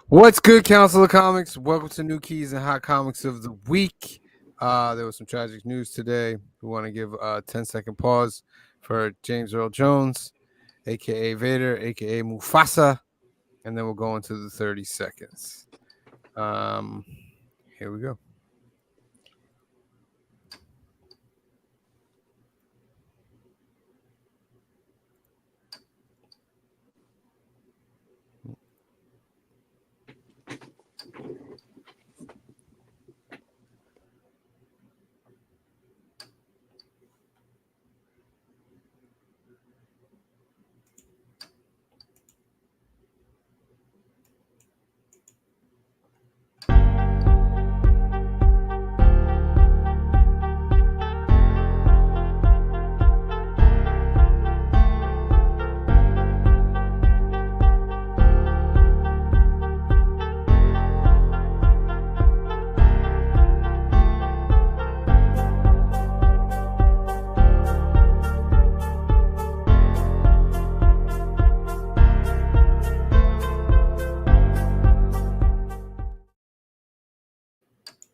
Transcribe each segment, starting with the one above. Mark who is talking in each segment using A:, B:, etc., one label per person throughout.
A: What's good, Council of Comics? Welcome to New Keys and Hot Comics of the Week. There was some tragic news today. We want to give a 10-second pause for James Earl Jones, a.k.a. Vader, a.k.a. Mufasa, and then we'll go into the 30 seconds. Here we go.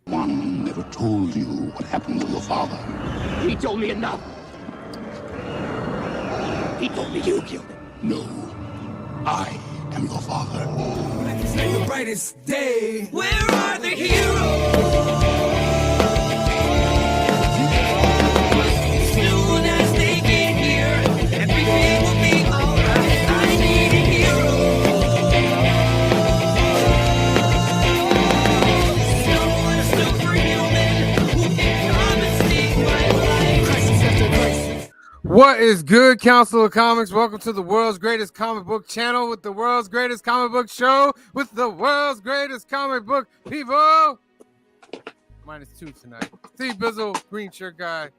B: One never told you what happened to your father.
C: He told me enough. He told me you killed him.
B: No, I am your father.
D: It's like the brightest day. Where are the heroes? Soon as they get here, everything will be alright. I need a hero. Someone superhuman who can come and save my life. Crisis after crisis.
A: What is good, Council of Comics? Welcome to the world's greatest comic book channel with the world's greatest comic book show with the world's greatest comic book people. -2 tonight. Steve Bizzle, green shirt guy.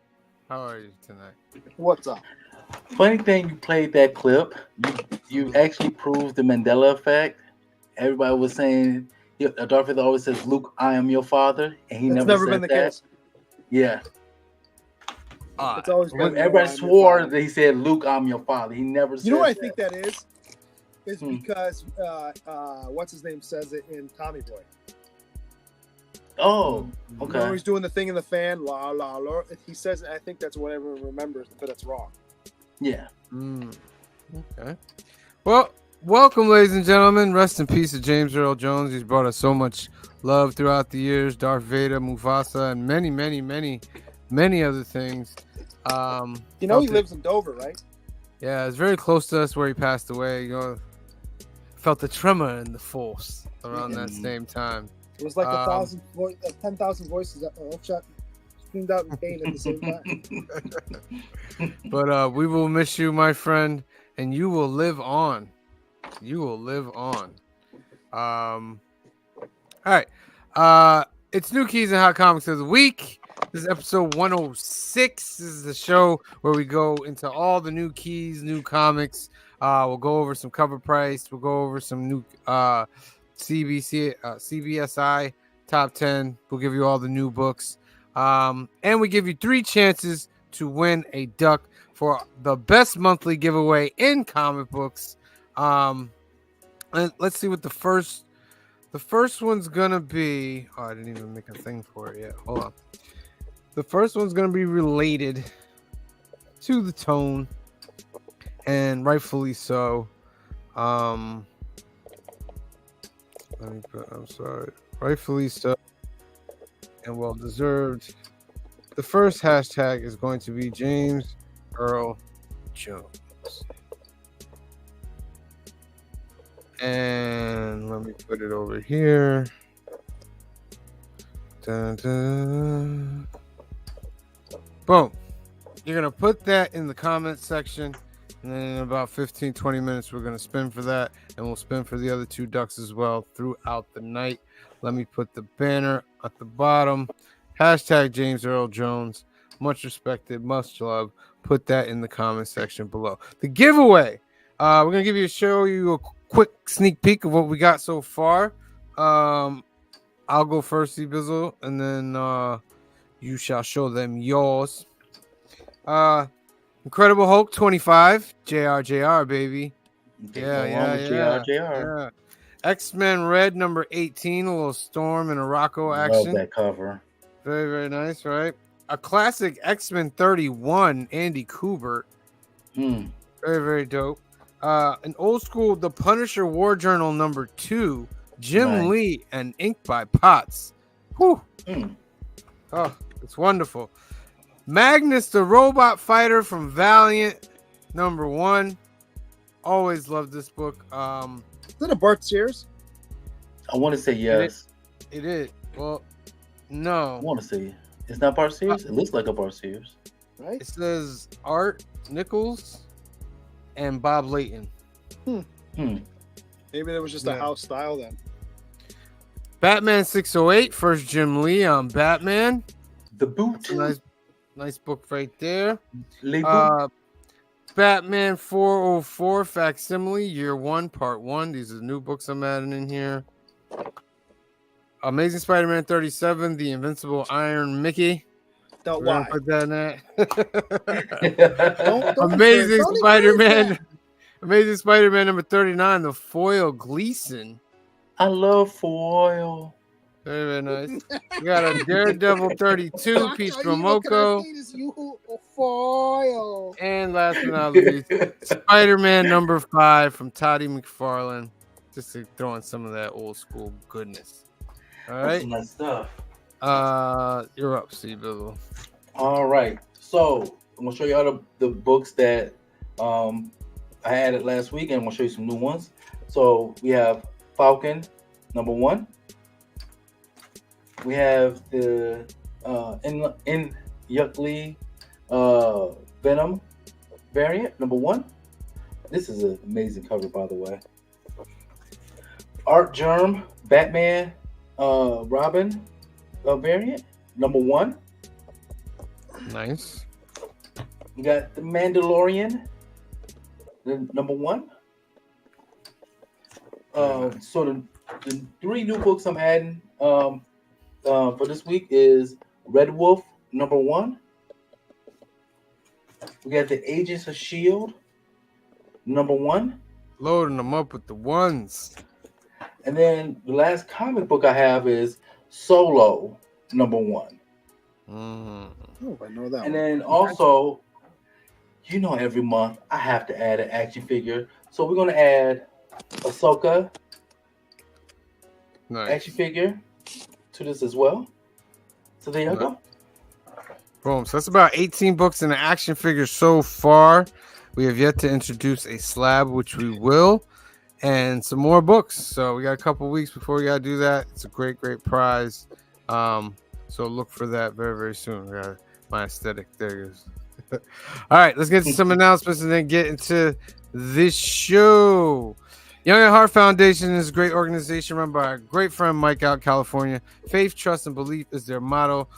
A: How are you tonight?
E: What's up?
F: Funny thing, you played that clip. You actually proved the Mandela effect. Everybody was saying, Darth Vader always says, "Luke, I am your father," and he
E: That's
F: never
E: never
F: said
E: been the
F: that.
E: case.
F: Yeah,
E: It's always been
F: everybody swore that he said, "Luke, I'm your father." He never said
E: You know what I
F: that.
E: think that is? Is
F: Hmm.
E: because what's his name says it in Tommy Boy.
F: Oh,
E: Remember
F: okay.
E: he's doing the thing in the fan, la la la. He says, I think that's what everyone remembers, but it's wrong.
F: Yeah.
A: Okay. Well, welcome, ladies and gentlemen. Rest in peace to James Earl Jones. He's brought us so much love throughout the years. Darth Vader, Mufasa, and many other things.
E: You know he lives in Dover, right?
A: Yeah, it's very close to us where he passed away. You know, felt the tremor in the force around that same time.
E: It was like 10,000 voices that all shot, screamed out in pain at the same time.
A: But we will miss you, my friend, and you will live on. You will live on. All right. It's New Keys and Hot Comics of the Week. This is episode 106. This is the show where we go into all the new keys, new comics. We'll go over some cover price. We'll go over some new CBSI top 10. We'll give you all the new books. And we give you 3 chances to win a duck for the best monthly giveaway in comic books. And let's see what the first one's gonna be. Oh, I didn't even make a thing for it yet. Hold on. The first one's gonna be related to the tone, and rightfully so. Rightfully so, and well deserved. The first hashtag is going to be James Earl Jones. And let me put it over here. Dun, dun. Boom. You're going to put that in the comment section. And then in about 15-20 minutes, we're going to spin for that. And we'll spin for the other 2 ducks as well throughout the night. Let me put the banner at the bottom. Hashtag James Earl Jones. Much respected, much love. Put that in the comment section below. The giveaway. We're going to show you a quick sneak peek of what we got so far. I'll go first, Bizzle, and then you shall show them yours. Incredible Hulk 25, JR, baby.
F: JR.
A: Yeah. X-Men Red number 18, a little Storm and a Rocco
F: Love
A: action.
F: that cover.
A: Very, very nice, right? A classic X-Men 31, Andy Kubert.
F: Mm.
A: Very, very dope. An old school The Punisher War Journal number 2, Jim
F: Nice.
A: Lee and ink by Potts. Whew.
F: Mm.
A: Oh, it's wonderful. Magnus the Robot Fighter from Valiant number 1. Always loved this book.
E: Is that a Bart Sears?
F: I want to say yes.
A: It is. Well,
F: I
A: no.
F: want to say it's not Bart Sears. It looks like a Bart Sears.
E: Right?
A: It says Art Nichols and Bob Layton.
F: Hmm.
E: Maybe there was just
A: Yeah.
E: a house style then.
A: Batman 608, first Jim Lee on Batman.
F: The boot.
A: It's a nice book right there.
F: Le boot.
A: Batman 404 Facsimile, Year 1, Part 1. These are the new books I'm adding in here. Amazing Spider-Man 37, The Invincible Iron Mickey.
E: Don't
A: We're gonna
E: lie.
A: put that in there.
E: Don't
A: Amazing
E: encourage
A: Spider-Man.
E: that.
A: Amazing Spider-Man number 39, The Foil Gleason.
F: I love foil.
A: Very, very nice. We got a Daredevil 32,
E: Doctor,
A: Peach
E: are you- what can I
A: Momoko.
E: say this? You foil.
A: And last but not least, Spider-Man number 5 from Toddy McFarlane. Just to throw in some of that old school goodness. All
F: That's
A: right.
F: nice stuff.
A: You're up, C Bizzle.
F: All right. So I'm gonna show you all the books that I added last week, and I'm gonna show you some new ones. So we have Falcon number 1. We have the in Yuckly Venom variant number 1. This is an amazing cover, by the way. Art Germ Batman Robin variant number 1.
A: Nice.
F: We got the Mandalorian, the number 1. So the 3 new books I'm adding for this week is Red Wolf number 1. We got the Agents of S.H.I.E.L.D. number 1.
A: Loading them up with the ones.
F: And then the last comic book I have is Solo number 1.
A: Mm.
E: Oh, I know that
F: And
E: one.
F: then also, you know, every month I have to add an action figure. So we're going to add Ahsoka
A: Nice.
F: action figure to this as well. So there you
A: Nice.
F: go.
A: Boom. So that's about 18 books in the action figure so far. We have yet to introduce a slab, which we will, and some more books. So we got a couple weeks before we got to do that. It's a great, great prize. So look for that very, very soon. We got my aesthetic. There it is. All right, let's get to some announcements and then get into this show. Young at Heart Foundation is a great organization run by our great friend Mike out in California. Faith, trust, and belief is their motto.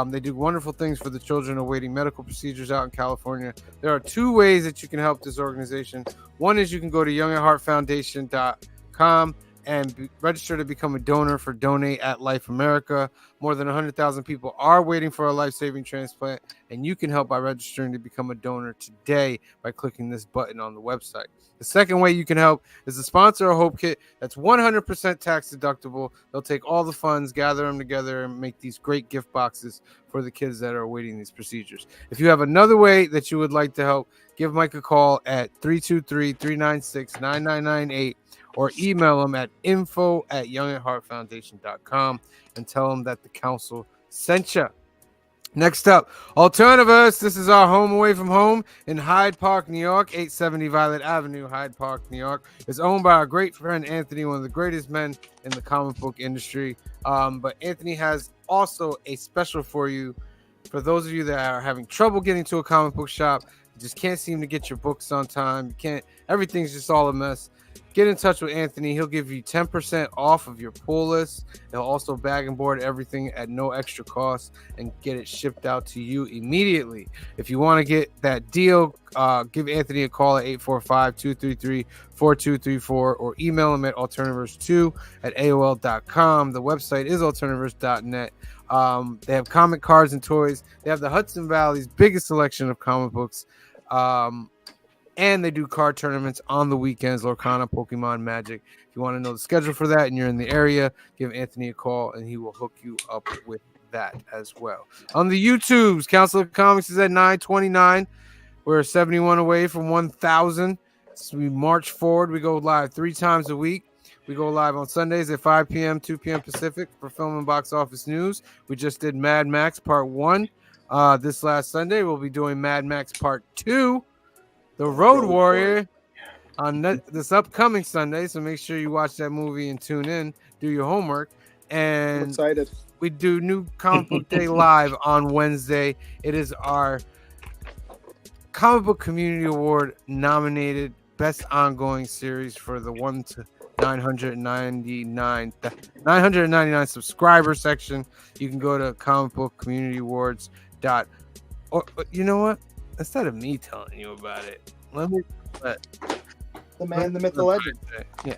A: They do wonderful things for the children awaiting medical procedures out in California. There are 2 ways that you can help this organization. One is you can go to youngatheartfoundation.com and register to become a donor for Donate at Life America. More than 100,000 people are waiting for a life-saving transplant, and you can help by registering to become a donor today by clicking this button on the website. The second way you can help is to sponsor a Hope Kit that's 100% tax deductible. They'll take all the funds, gather them together, and make these great gift boxes for the kids that are awaiting these procedures. If you have another way that you would like to help, give Mike a call at 323-396-9998 or email him at info@youngatheartfoundation.com and tell him that the council sent you. Next up, Alternatives. This is our home away from home in Hyde Park, New York, 870 Violet Avenue, Hyde Park, New York. It's owned by our great friend Anthony, one of the greatest men in the comic book industry. But Anthony has also a special for you. For those of you that are having trouble getting to a comic book shop, you just can't seem to get your books on time. You can't. Everything's just all a mess. Get in touch with Anthony. He'll give you 10% off of your pull list. He'll also bag and board everything at no extra cost and get it shipped out to you immediately. If you want to get that deal, give Anthony a call at 845-233-4234 or email him at alternatives2@aol.com. The website is alternatives.net. They have comic cards and toys. They have the Hudson Valley's biggest selection of comic books. And they do card tournaments on the weekends, Lorcana, Pokemon, Magic. If you want to know the schedule for that and you're in the area, give Anthony a call and he will hook you up with that as well. On the YouTubes, Council of Comics is at 929. We're 71 away from 1,000. So we march forward. We go live 3 times a week. We go live on Sundays at 5 p.m., 2 p.m. Pacific for film and box office news. We just did Mad Max Part 1. This last Sunday, we'll be doing Mad Max Part 2, The Road Warrior, on this upcoming Sunday. So make sure you watch that movie and tune in, do your homework.
E: I'm
A: And
E: excited.
A: we do New Comic Book Day live on Wednesday. It is our Comic Book Community Award nominated Best Ongoing Series for the 1 to 999 subscriber section. You can go to Comic Book Community Awards. Or you know what? Instead of me telling you about it, let me
E: The man, the myth, the legend.
A: Yeah.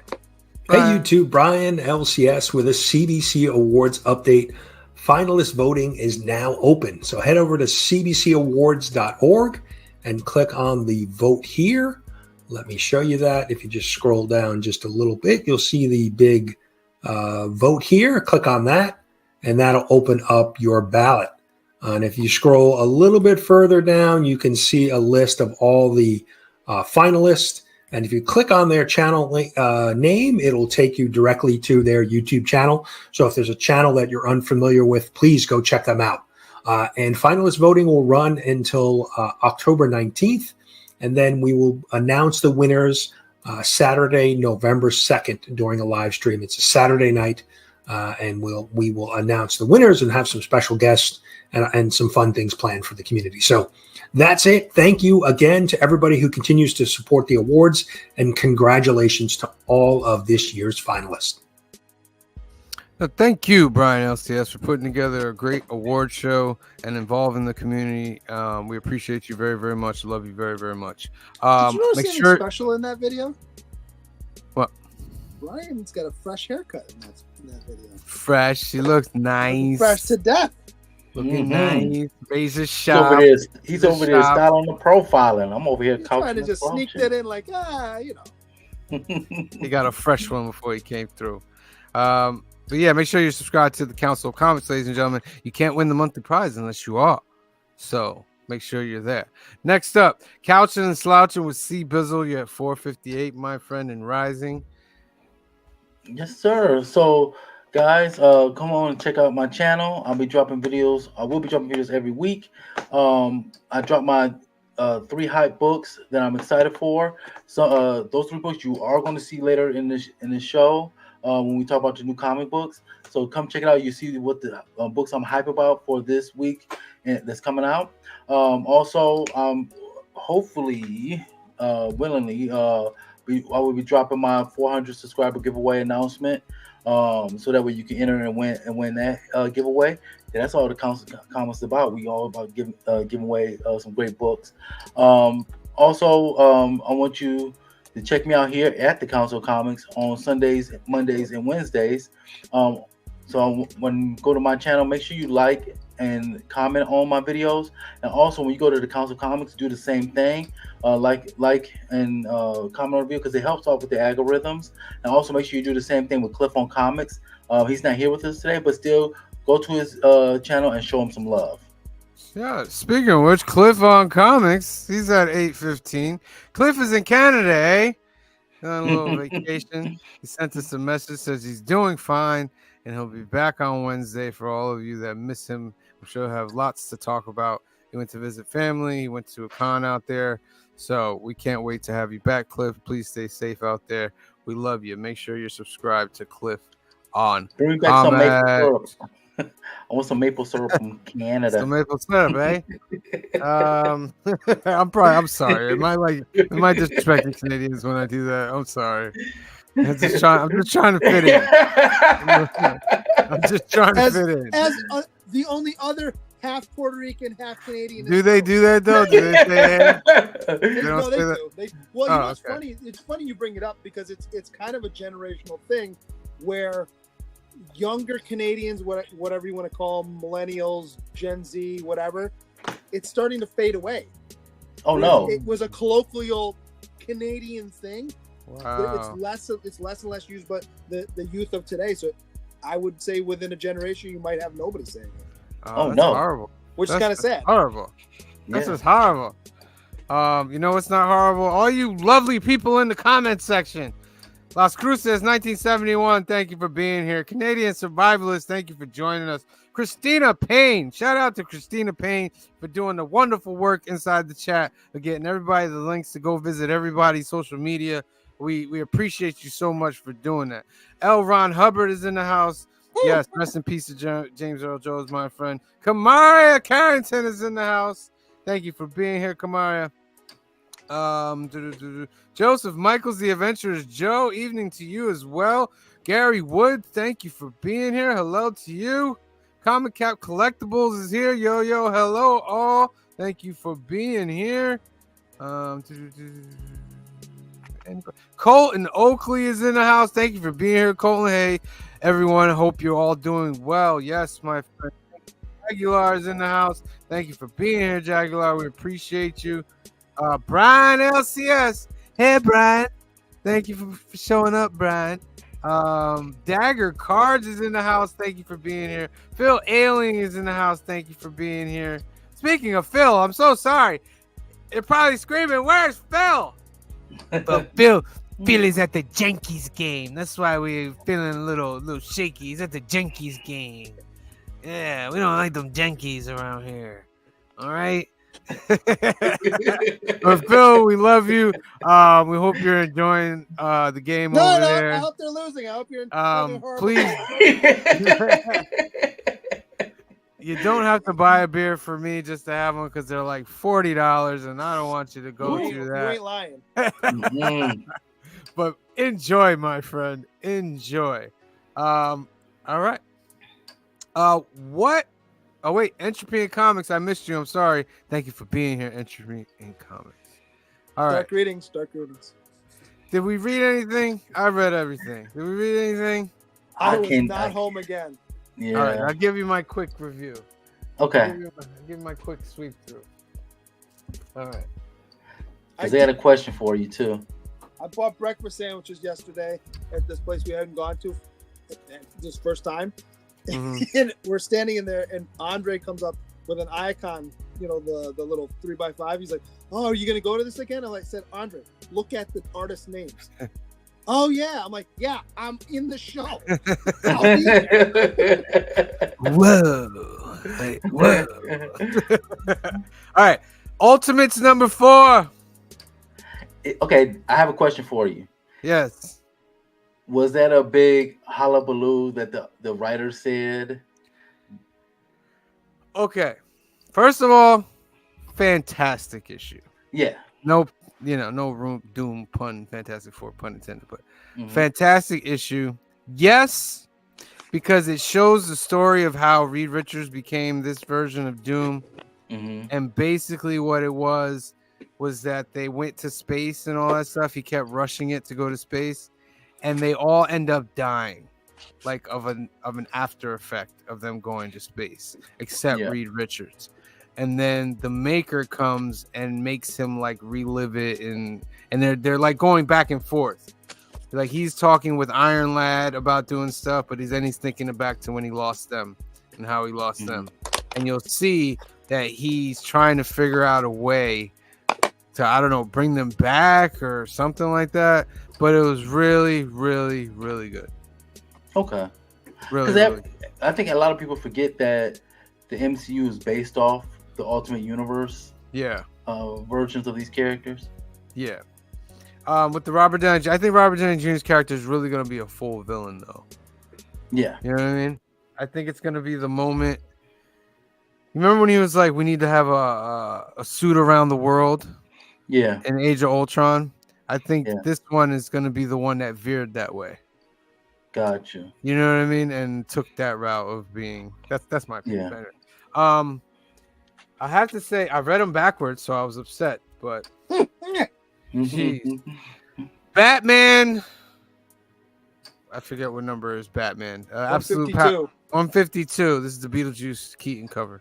G: Hey, YouTube, Brian LCS with a CBC Awards update. Finalist voting is now open. So head over to cbcawards.org and click on the vote here. Let me show you that. If you just scroll down just a little bit, you'll see the big vote here. Click on that, and that'll open up your ballot. And if you scroll a little bit further down, you can see a list of all the finalists. And if you click on their channel name, it'll take you directly to their YouTube channel. So if there's a channel that you're unfamiliar with, please go check them out. And finalist voting will run until October 19th. And then we will announce the winners Saturday, November 2nd during a live stream. It's a Saturday night. And we will announce the winners and have some special guests and some fun things planned for the community. So that's it. Thank you again to everybody who continues to support the awards, and congratulations to all of this year's finalists.
A: Thank you, Brian LCS, for putting together a great award show and involving the community. We appreciate you very, very much. Love you very, very much.
E: Did you notice
A: Make
E: anything
A: sure.
E: special in that video?
A: What?
E: Ryan's got a fresh haircut in that video.
A: Fresh. She looks nice.
E: Fresh to death.
A: Looking nice. Razor
F: He's
A: sharp.
F: over there. He's
A: The
F: over there
A: shop.
F: styling the profiling. I'm over here
E: He's trying to
F: couching
E: just
F: the
E: sneak
F: function.
E: that in, like,
A: He got a fresh one before he came through. But yeah, make sure you subscribe to the Council of Comics, ladies and gentlemen. You can't win the monthly prize unless you are. So make sure you're there. Next up, Couching and Slouching with C Bizzle. You're at 458, my friend, and rising.
F: Yes, sir. So, guys, come on and check out my channel. I'll be dropping videos. I will be dropping videos every week. I dropped my 3 hype books that I'm excited for. So, those 3 books you are going to see later in this show when we talk about the new comic books. So, come check it out. You see what the books I'm hype about for this week and that's coming out. Also, hopefully, willingly, I will be dropping my 400 subscriber giveaway announcement, so that way you can enter and win that giveaway. And that's all the Council Comics about. We all about giving away some great books. Also, I want you to check me out here at the Council Comics on Sundays, Mondays, and Wednesdays. So when you go to my channel, make sure you like and comment on my videos. And also, when you go to the Council Comics, do the same thing. Like and comment on the video, because it helps out with the algorithms. And also make sure you do the same thing with Cliff on Comics. He's not here with us today, but still go to his channel and show him some love.
A: Yeah, speaking of which, Cliff on Comics, he's at 8:15. Cliff is in Canada, eh? On a little vacation. He sent us a message, says he's doing fine, and he'll be back on Wednesday. For all of you that miss him, I'm sure he'll have lots to talk about. He went to visit family. He went to a con out there. So we can't wait to have you back, Cliff. Please stay safe out there. We love you. Make sure you're subscribed to Cliff on
F: Bring back some maple
A: Comics.
F: syrup. I want some maple syrup from Canada.
A: Some maple syrup, eh? I'm sorry. Am I disrespecting Canadians when I do that? I'm sorry. I'm just trying to fit in. I'm just trying to fit in.
E: As the only other half Puerto Rican, half Canadian.
A: Do they do that though? Do they say that?
E: No, they
A: say that?
E: do. Well, you know, it's
A: okay.
E: funny. It's funny you bring it up, because it's kind of a generational thing where younger Canadians, whatever you want to call them, millennials, Gen Z, whatever, it's starting to fade away.
F: Oh no!
E: It was a colloquial Canadian thing,
A: Wow.
E: It's less and less used, but the youth of today. So I would say within a generation, you might have nobody saying it,
F: Oh,
A: that's
F: no.
A: horrible.
E: which is
A: That's
E: kind of sad.
A: Horrible. This
F: Yeah.
A: is horrible. You know what's not horrible? All you lovely people in the comments section. Las Cruces 1971, thank you for being here. Canadian Survivalist, thank you for joining us. Christina Payne, shout out to Christina Payne for doing the wonderful work inside the chat of getting everybody the links to go visit everybody's social media. We appreciate you so much for doing that. L. Ron Hubbard is in the house. Yes, rest in peace to James Earl Jones, my friend. Kamaria Carrington is in the house. Thank you for being here, Kamaria. Joseph Michaels, the Adventurers. Joe, evening to you as well. Gary Wood, thank you for being here. Hello to you. Comic Cap Collectibles is here. Yo, hello all. Thank you for being here. Colton Oakley is in the house. Thank you for being here, Colton. Hey, everyone. Hope you're all doing well. Yes, my friend. Jaguar is in the house. Thank you for being here, Jaguar. We appreciate you. Brian LCS. Hey, Brian. Thank you for showing up, Brian. Dagger Cards is in the house. Thank you for being here. Phil Ailing is in the house. Thank you for being here. Speaking of Phil, I'm so sorry. They're probably screaming, "Where's Phil?" But Phil is at the Yankees game. That's why we're feeling a little shaky. He's at the Yankees game. Yeah, we don't like them Yankees around here. All right. But Phil, we love you. We hope you're enjoying the game over there.
E: I hope they're losing. I hope you're
A: Please. You don't have to buy a beer for me just to have them because they're like $40, and I don't want you to go through
E: You
A: that.
E: ain't lying.
A: But enjoy, my friend. Enjoy. All right. What? Oh, wait. Entropy in Comics. I missed you. I'm sorry. Thank you for being here, Entropy in Comics. All right.
E: Dark readings.
A: Did we read anything? I read everything. Did we read anything?
E: I was not home again.
F: Yeah.
A: All right. I'll give you my quick review.
F: Okay.
A: I'll give you my quick sweep through. All right.
F: Because they had a question for you, too.
E: I bought breakfast sandwiches yesterday at this place we hadn't gone to this first time.
A: Mhm.
E: And we're standing in there, and Andre comes up with an icon, the little 3x5. He's like, "Oh, are you gonna go to this again?" I said, "Andre, look at the artist names." "Oh yeah." I'm like, "Yeah, I'm in the show." I'll be there.
A: Whoa. Hey, whoa. All right. Ultimates number 4.
F: Okay, I have a question for you.
A: Yes.
F: Was that a big hullabaloo that the writer said?
A: Okay. First of all, fantastic issue.
F: Yeah.
A: No room doom pun, Fantastic Four pun intended, but fantastic issue. Yes, because it shows the story of how Reed Richards became this version of Doom. And basically what it was that they went to space and all that stuff. He kept rushing it to go to space, and they all end up dying, like of an after effect of them going to space, except Reed Richards. And then the maker comes and makes him like relive it, and they're like going back and forth. Like he's talking with Iron Lad about doing stuff, but he's thinking back to when he lost them and how he lost them. And you'll see that he's trying to figure out a way to, I don't know, bring them back or something like that. But it was really, really, really good.
F: Okay.
A: Really good.
F: I think a lot of people forget that the MCU is based off the Ultimate Universe.
A: Yeah.
F: Versions of these characters.
A: Yeah. With the Robert Downey, I think Robert Downey Jr.'s character is really going to be a full villain, though.
F: Yeah.
A: You know what I mean? I think it's going to be the moment. You remember when he was like, we need to have a suit around the world?
F: Yeah.
A: In Age of Ultron? I think this one is going to be the one that veered that way.
F: Gotcha.
A: You know what I mean? And took that route of being... That's my opinion.
F: Yeah.
A: I have to say, I read them backwards, so I was upset, but... Jeez. Batman... I forget what number is Batman. Absolute 152. This is the Beetlejuice Keaton cover.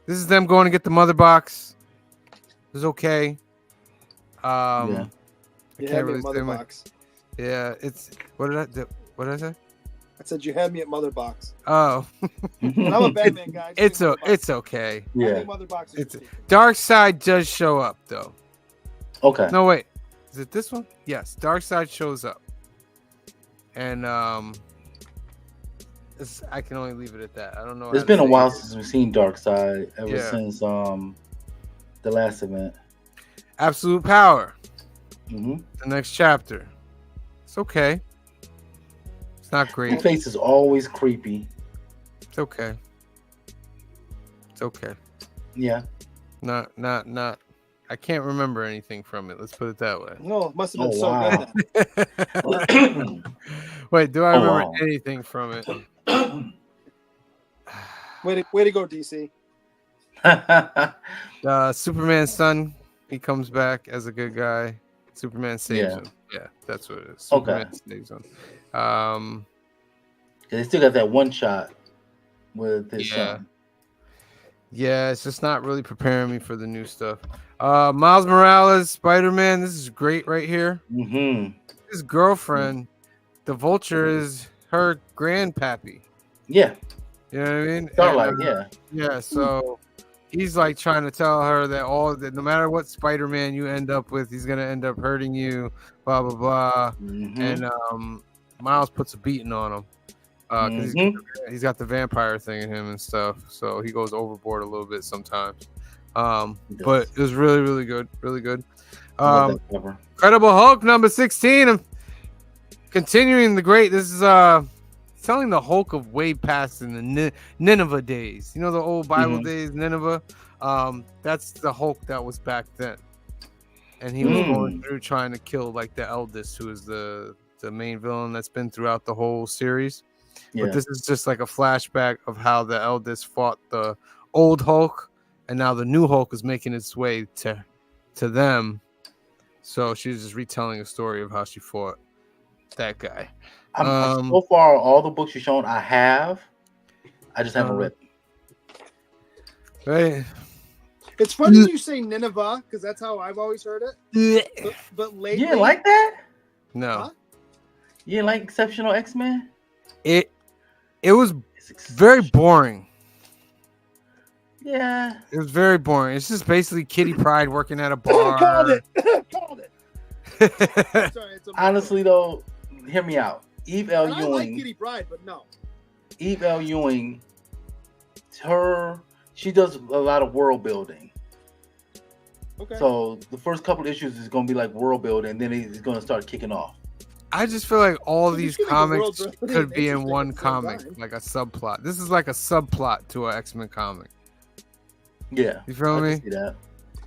A: This is them going to get the mother box. It was okay.
E: You
A: can't
E: had me
A: really
E: at
A: say
E: Mother
A: much.
E: Box.
A: Yeah, it's what did I do? What did I say?
E: I said you had me at Mother Box.
A: Oh,
E: And I'm a Batman guy.
A: it's okay.
E: I
F: Yeah.
E: think Mother Box is
A: It's
E: stupid.
A: Dark Side does show up though.
F: Okay.
A: No wait, is it this one? Yes, Dark Side shows up, and I can only leave it at that. I don't know.
F: It's
A: how to
F: been a
A: say
F: while
A: it.
F: since we've seen Darkseid ever
A: Yeah.
F: since the last event.
A: Absolute Power.
F: Mm-hmm.
A: The next chapter. It's okay. It's not
F: His
A: great.
F: face is always creepy.
A: It's okay. It's okay.
F: Yeah.
A: Not. I can't remember anything from it. Let's put it that way.
E: No, it must have been
F: Oh,
E: so
F: wow.
E: good then.
A: Wait, do I
F: Oh,
A: remember
F: wow.
A: anything from it?
E: Way to go, DC.
A: Superman's son, he comes back as a good guy. Superman saves
F: Yeah.
A: him. Yeah, that's what it is.
F: Okay.
A: Superman saves him.
F: They still got that one shot with his
A: Yeah.
F: son.
A: Yeah, it's just not really preparing me for the new stuff. Miles Morales, Spider-Man, this is great right here.
F: Mm-hmm.
A: His girlfriend, the Vulture, is her grandpappy.
F: Yeah.
A: You know what I mean?
F: Starlight,
A: And,
F: yeah.
A: Yeah, so he's like trying to tell her that no matter what Spider-Man you end up with, he's gonna end up hurting you, blah blah blah.
F: Mm-hmm.
A: And Miles puts a beating on him because he's got the vampire thing in him and stuff, so he goes overboard a little bit sometimes. But it was really, really good, really good.
F: Love that cover.
A: Incredible Hulk number 16. I'm continuing the great. This is telling the Hulk of way past in the Nineveh days. You know the old Bible days, Nineveh. That's the Hulk that was back then, and he was going through trying to kill like the eldest, who is the main villain that's been throughout the whole series.
F: Yeah.
A: But this is just like a flashback of how the eldest fought the old Hulk, and now the new Hulk is making its way to them. So she's just retelling a story of how she fought that guy.
F: So far, all the books you've shown, I just haven't read them.
A: Right.
E: It's funny you say Nineveh because that's how I've always heard it. But lately,
F: You didn't like that?
A: No.
E: Huh?
F: You didn't like Exceptional X-Men?
A: It was very boring.
F: Yeah.
A: It was very boring. It's just basically Kitty Pryde working at a bar.
E: Called it. Called it. Sorry, it's a
F: Honestly, though, hear me out. Eve L.
E: And I like
F: Ewing.
E: Kitty Pryde, but no.
F: Eve L. Ewing. She does a lot of world building.
E: Okay.
F: So the first couple issues is going to be like world building, and then it's going to start kicking off.
A: I just feel like all
E: Well,
A: these
E: you can make a world
A: comics
E: building
A: could be in
E: interesting
A: one
E: at the same
A: comic,
E: time.
A: like a subplot. This is like a subplot to an X-Men comic.
F: Yeah.
A: You feel
F: I
A: me?
F: can see that.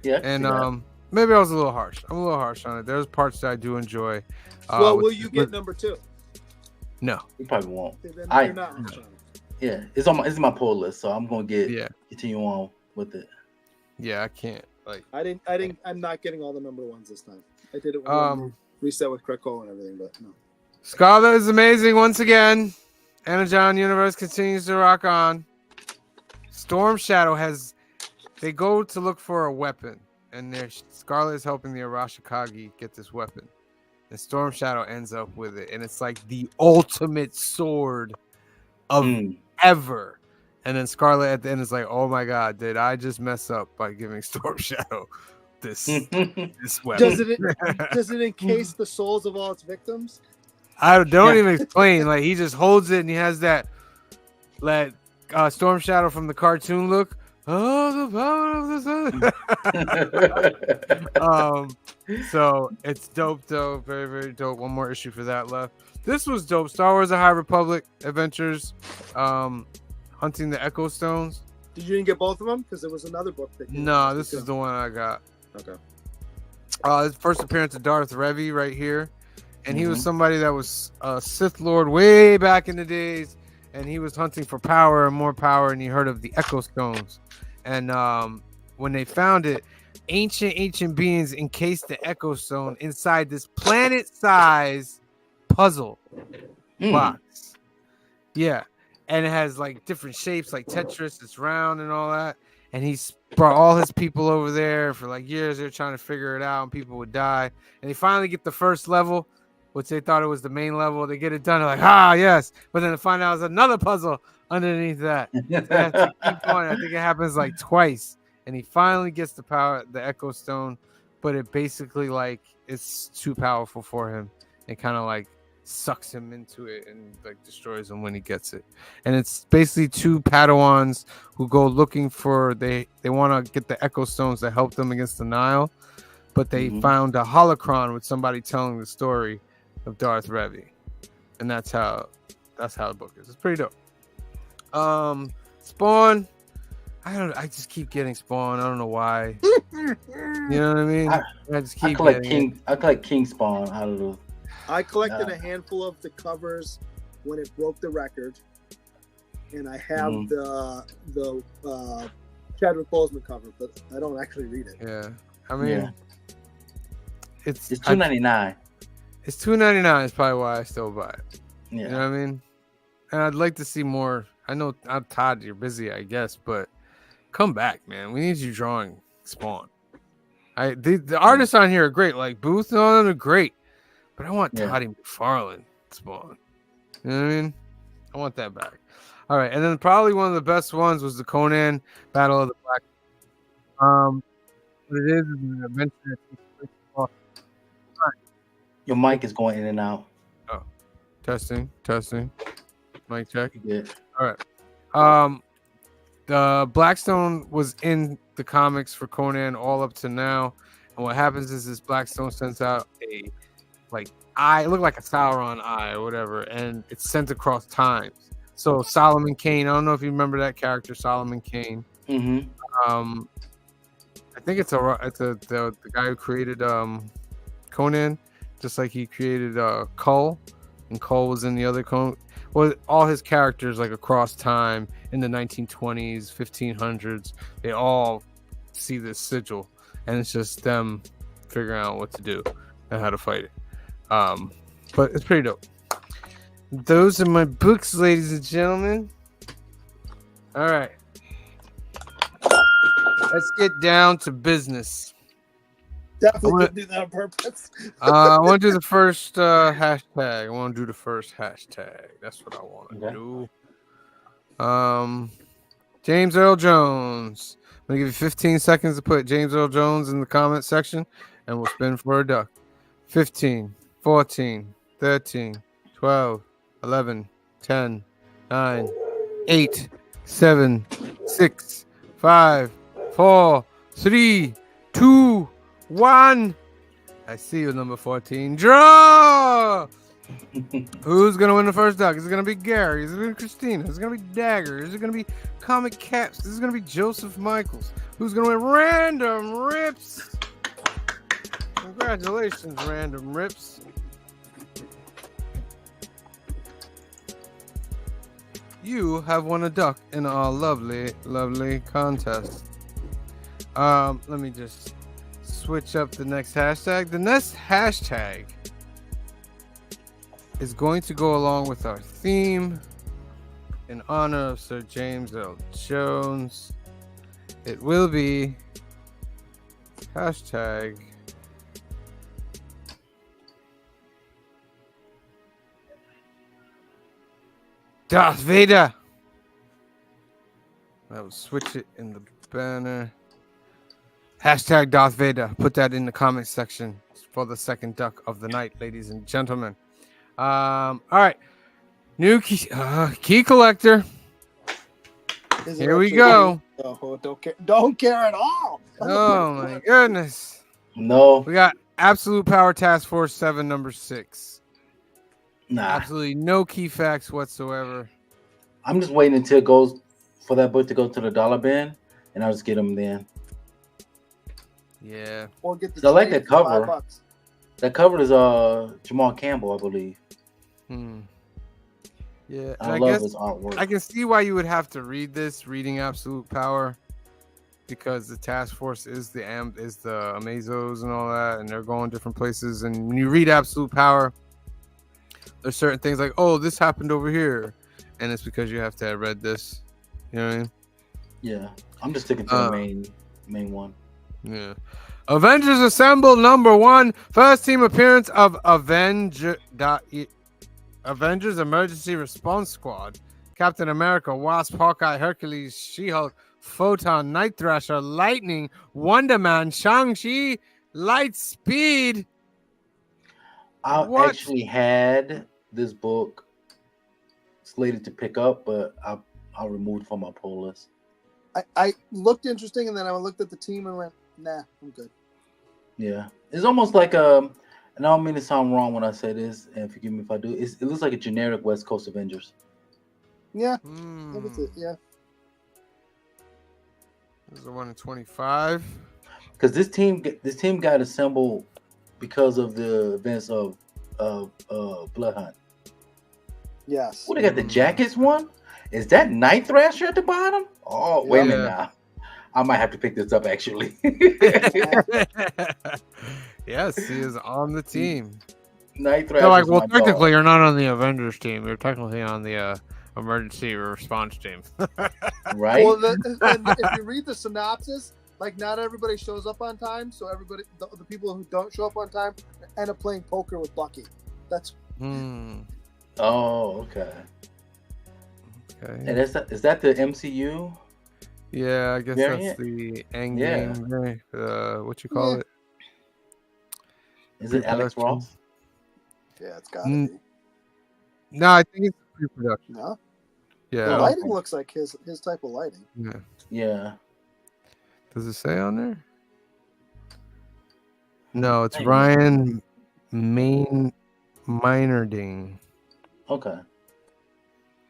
F: Yeah. I can
A: And
F: see that.
A: maybe I was a little harsh. I'm a little harsh on it. There's parts that I do enjoy.
E: Well, will
A: with-
E: you get
A: with-
E: number 2?
A: No.
F: You probably won't.
E: Then
F: I-
E: you're not.
F: Yeah, it's in my pull list, so I'm gonna
A: Yeah.
F: continue on with it.
A: Yeah, I can't. Like,
E: I'm not getting all the number ones this time. I did it when we reset with Krakow and everything, but no.
A: Scarlet is amazing once again. Anna John Universe continues to rock on. Storm Shadow they go to look for a weapon, and Scarlet is helping the Arashikage get this weapon. And Storm Shadow ends up with it, and it's like the ultimate sword of ever. And then Scarlet at the end is like, "Oh my God, did I just mess up by giving Storm Shadow this weapon?"
E: Does it encase the souls of all its victims?
A: I don't even explain. Like, he just holds it, and he has that Storm Shadow from the cartoon look. Oh, the power of the sun. So it's dope, though. Very, very dope. One more issue for that left. This was dope. Star Wars: The High Republic Adventures, Hunting the Echo Stones.
E: Did you get both of them? Because there was another book that.
A: No, this is the one I got.
E: Okay.
A: His first appearance of Darth Revi right here. And he was somebody that was a Sith Lord way back in the days, and he was hunting for power and more power, and he heard of the Echo Stones. And when they found it, ancient beings encased the Echo Stone inside this planet-size puzzle box. Yeah, and it has like different shapes, like Tetris. It's round and all that. and he's brought all his people over there for like years. They're trying to figure it out, and people would die. And they finally get the first level, which they thought it was the main level. They get it done. They're like, yes. But then they find out there's another puzzle underneath that. So they have to keep going. I think it happens like twice. And he finally gets the Echo Stone, but it basically like it's too powerful for him. It kind of like sucks him into it and like destroys him when he gets it. And it's basically two Padawans who go looking for they want to get the Echo Stones to help them against the Nile, but they found a holocron with somebody telling the story of Darth Revi, and that's how the book is. It's pretty dope. Spawn, I just keep getting Spawn. I don't know why. You know what I mean? I just keep getting
F: I collect King Spawn out of the.
E: I collected a handful of the covers when it broke the record, and I have the Chadwick Boseman cover, but I don't actually read it.
A: Yeah, I mean, it's
F: $2.99.
A: It's $2.99 is probably why I still buy it.
F: Yeah.
A: You know what I mean? And I'd like to see more. I know, Todd, you're busy, I guess, but come back, man. We need you drawing Spawn. The artists on here are great. Like Booth and all of them are great. But I want Toddy McFarlane Spawn. You know what I mean? I want that back. All right. And then probably one of the best ones was the Conan Battle of the Black. What it is an adventure.
F: Your mic is going in and out.
A: Oh, testing. Mic check.
F: Yeah.
A: All right. The Blackstone was in the comics for Conan all up to now. And what happens is this Blackstone sends out a eye, it looked like a Sauron eye or whatever, and it's sent across times. So Solomon Kane, I don't know if you remember that character, Solomon Kane. I think it's the guy who created Conan, just like he created Kull, and Kull was in the other Conan. Well, all his characters like across time in the 1920s, 1500s, they all see this sigil, and it's just them figuring out what to do and how to fight it. But it's pretty dope. Those are my books, ladies and gentlemen. All right. Let's get down to business.
E: Definitely didn't do that on purpose.
A: I want to do the first hashtag. I want to do the first hashtag. That's what I want to do. James Earl Jones. I'm going to give you 15 seconds to put James Earl Jones in the comment section, and we'll spin for a duck. 15, 14, 13, 12, 11, 10, 9, 8, 7, 6, 5, 4, 3, 2, 1. I see you, number 14. Draw! Who's going to win the first duck? Is it going to be Gary? Is it going to be Christina? Is it going to be Dagger? Is it going to be Comic Caps? Is it going to be Joseph Michaels? Who's going to win Random Rips? Congratulations, Random Rips. You have won a duck in our lovely, lovely contest. Let me just switch up the next hashtag. The next hashtag is going to go along with our theme in honor of Sir James L. Jones. It will be hashtag Darth Vader. I will switch it in the banner. Hashtag Darth Vader. Put that in the comment section for the second duck of the night, ladies and gentlemen. All right. New key collector. Here we go.
E: Oh, don't care at all.
A: Oh my goodness.
F: No.
A: We got Absolute Power Task Force 7, number 6.
F: Nah.
A: Absolutely no key facts whatsoever.
F: I'm just waiting until it goes for that book to go to the dollar bin, and I'll just get them then.
A: Yeah.
E: Or get the
F: I like that cover.
E: $5.
F: That cover is Jamal Campbell, I believe.
A: Yeah,
F: I love his artwork.
A: I can see why you would have to read this, reading Absolute Power, because the task force is the Amazos and all that, and they're going different places. And when you read Absolute Power, there's certain things like, oh, this happened over here, and it's because you have to have read this. You know what I mean?
F: Yeah, I'm just sticking to the main one.
A: Yeah. Avengers Assemble #1. First team appearance of Avengers Emergency Response Squad. Captain America, Wasp, Hawkeye, Hercules, She-Hulk, Photon, Night Thrasher, Lightning, Wonder Man, Shang-Chi, Light Speed.
F: I
A: What?
F: actually had this book slated to pick up, but I removed it from my pull list.
E: I looked interesting, and then I looked at the team and went, nah, I'm good.
F: Yeah, it's almost like and I don't mean to sound wrong when I say this, and forgive me if I do. It looks like a generic West Coast Avengers.
E: Yeah, that was it. Yeah.
A: This is the one in 25.
F: Because this team got assembled because of the events of Blood Hunt.
E: Yes.
F: Oh, they got the jackets one. Is that Night Thrasher at the bottom? Oh, wait a minute now. I might have to pick this up actually.
A: Yes, he is on the team.
F: Night Thrasher.
A: So, like, well, technically, you're not on the Avengers team. You're technically on the emergency response team.
F: Right?
E: Well, and if you read the synopsis, like, not everybody shows up on time, so everybody, the people who don't show up on time, end up playing poker with Bucky. That's.
F: Oh, okay.
A: Okay.
F: And is that the MCU?
A: Yeah, I guess
F: variant?
A: that's the end game. What you call it?
F: Is it Alex Ross?
E: Yeah, it's gotta be.
A: No, I think it's pre-production.
E: No.
A: Yeah.
E: The lighting looks like his type of lighting.
A: Yeah.
F: Yeah.
A: Does it say on there? No, it's Ryan Meinerding.
F: Okay.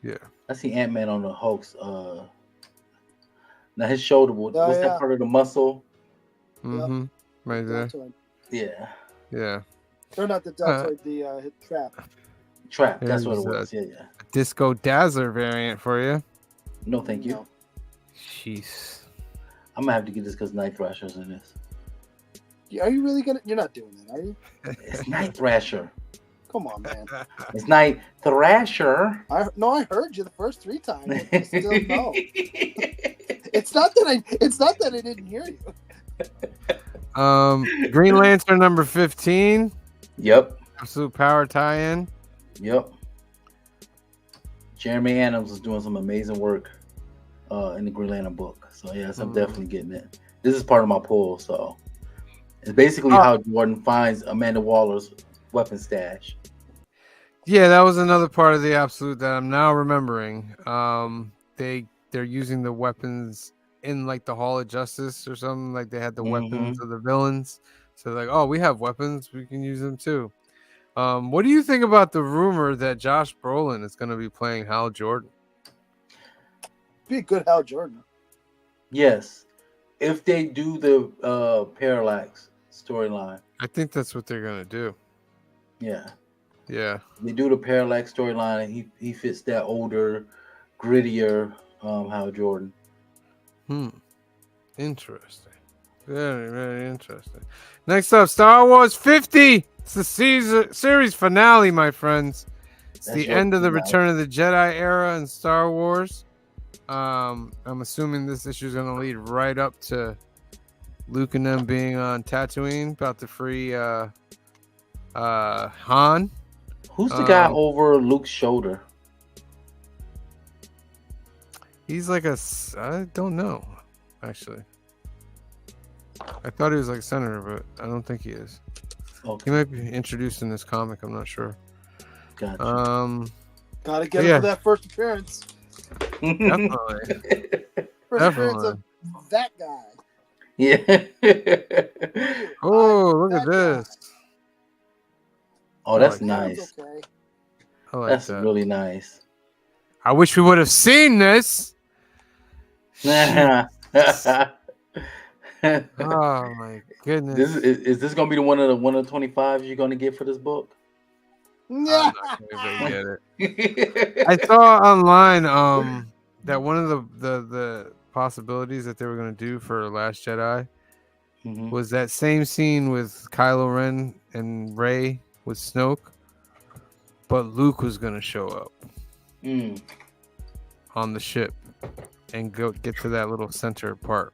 A: Yeah.
F: I see Ant-Man on the Hulk's. Now his shoulder. What's that part of the muscle?
A: Mm-hmm. Right there.
F: Yeah.
A: Yeah.
E: Or not the deltoid, the trap.
F: Trap. That's what it was. Yeah.
A: Disco Dazzler variant for you.
F: No, thank you.
E: No.
A: Jeez.
F: I'm gonna have to get this because Night Thrasher's in this.
E: Are you really gonna? You're not doing that, are you?
F: It's Night Thrasher.
E: Come on, man.
F: It's Night Thrasher.
E: I heard you the first 3 times. I still no. It's not that I didn't hear you.
A: Green Lantern #15.
F: Yep.
A: Absolute Power tie-in.
F: Yep. Jeremy Adams is doing some amazing work in the Green Lantern book. So yes, I'm definitely getting it. This is part of my pull. So it's basically how Jordan finds Amanda Waller's weapon stash.
A: Yeah, that was another part of the Absolute that I'm now remembering. They're using the weapons in like the Hall of Justice or something. Like they had the weapons of the villains. So like, oh, we have weapons, we can use them too. What do you think about the rumor that Josh Brolin is going to be playing Hal Jordan?
E: Be a good Hal Jordan.
F: Yes, if they do the Parallax storyline.
A: I think that's what they're going to do.
F: Yeah.
A: Yeah.
F: They do the Parallax storyline, and he fits that older, grittier Hal Jordan.
A: Interesting. Very, very interesting. Next up, Star Wars 50. It's the series finale, my friends. It's the end of the Return of the Jedi era in Star Wars. I'm assuming this issue is going to lead right up to Luke and them being on Tatooine, about to free Han.
F: Who's the guy over Luke's shoulder?
A: He's like I don't know, actually. I thought he was like a senator, but I don't think he is. Okay. He might be introduced in this comic. I'm not sure.
F: Gotcha.
E: Gotta get him for that first appearance.
A: Definitely.
E: Appearance of that guy.
F: Yeah.
A: Oh, look at this.
F: Oh, that's nice.
E: Okay.
A: I like
F: that's
A: that.
F: Really nice.
A: I wish we would have seen this.
F: Oh
A: my goodness!
F: Is this gonna be the one of the 25s you're gonna get for this book?
E: Yeah,
A: I'm not gonna get it. I saw online that one of the possibilities that they were gonna do for Last Jedi was that same scene with Kylo Ren and Rey with Snoke, but Luke was gonna show up on the ship. and go get to that little center part.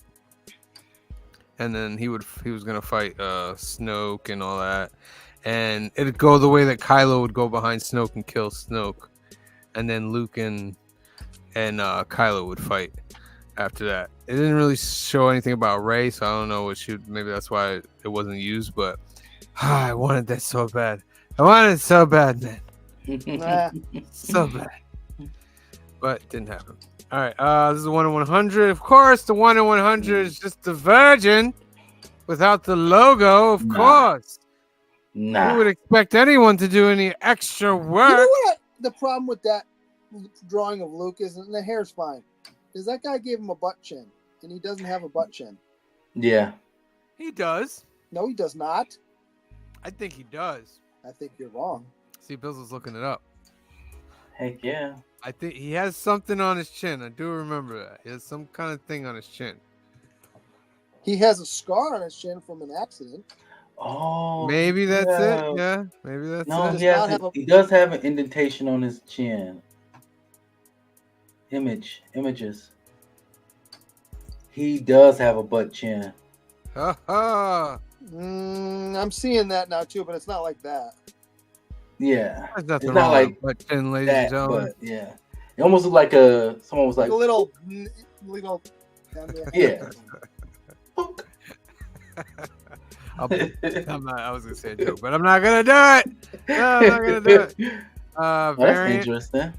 A: And then he was gonna fight Snoke and all that, and it'd go the way that Kylo would go behind Snoke and kill Snoke, and then Luke and Kylo would fight after that. It didn't really show anything about Rey, so I don't know what she. Maybe that's why it wasn't used. But I wanted that so bad. I wanted it so bad, man.
E: Nah.
A: So bad. But it didn't happen. All right, this is 1 in 100. Of course, the 1 in 100 is just the Virgin without the logo, of course.
F: Nah.
A: Who would expect anyone to do any extra work?
E: You know what the problem with that drawing of Luke is, and the hair's fine, is that guy gave him a butt chin, and he doesn't have a butt chin.
F: Yeah.
A: He does.
E: No, he does not.
A: I think he does.
E: I think you're wrong.
A: See, Bills was looking it up.
F: Heck yeah.
A: I think he has something on his chin. I do remember that. He has some kind of thing on his chin.
E: He has a scar on his chin from an accident.
F: Oh.
A: Maybe that's
F: yeah.
A: it. Yeah, maybe that's
F: No,
A: it.
F: he does have an indentation on his chin. Images. He does have a butt chin.
A: Ha ha.
E: I'm seeing that now too, but it's not like that.
F: Yeah.
A: There's nothing
F: It's not
A: wrong
F: like
A: with butt chin, ladies and
F: that,
A: gentlemen.
F: but yeah. It almost looked like someone was like,
E: A little.
F: yeah.
A: I'm not. I was gonna say a joke, but I'm not gonna do it. No, I'm not gonna do it.
F: Oh, that's
A: Variant.
F: interesting.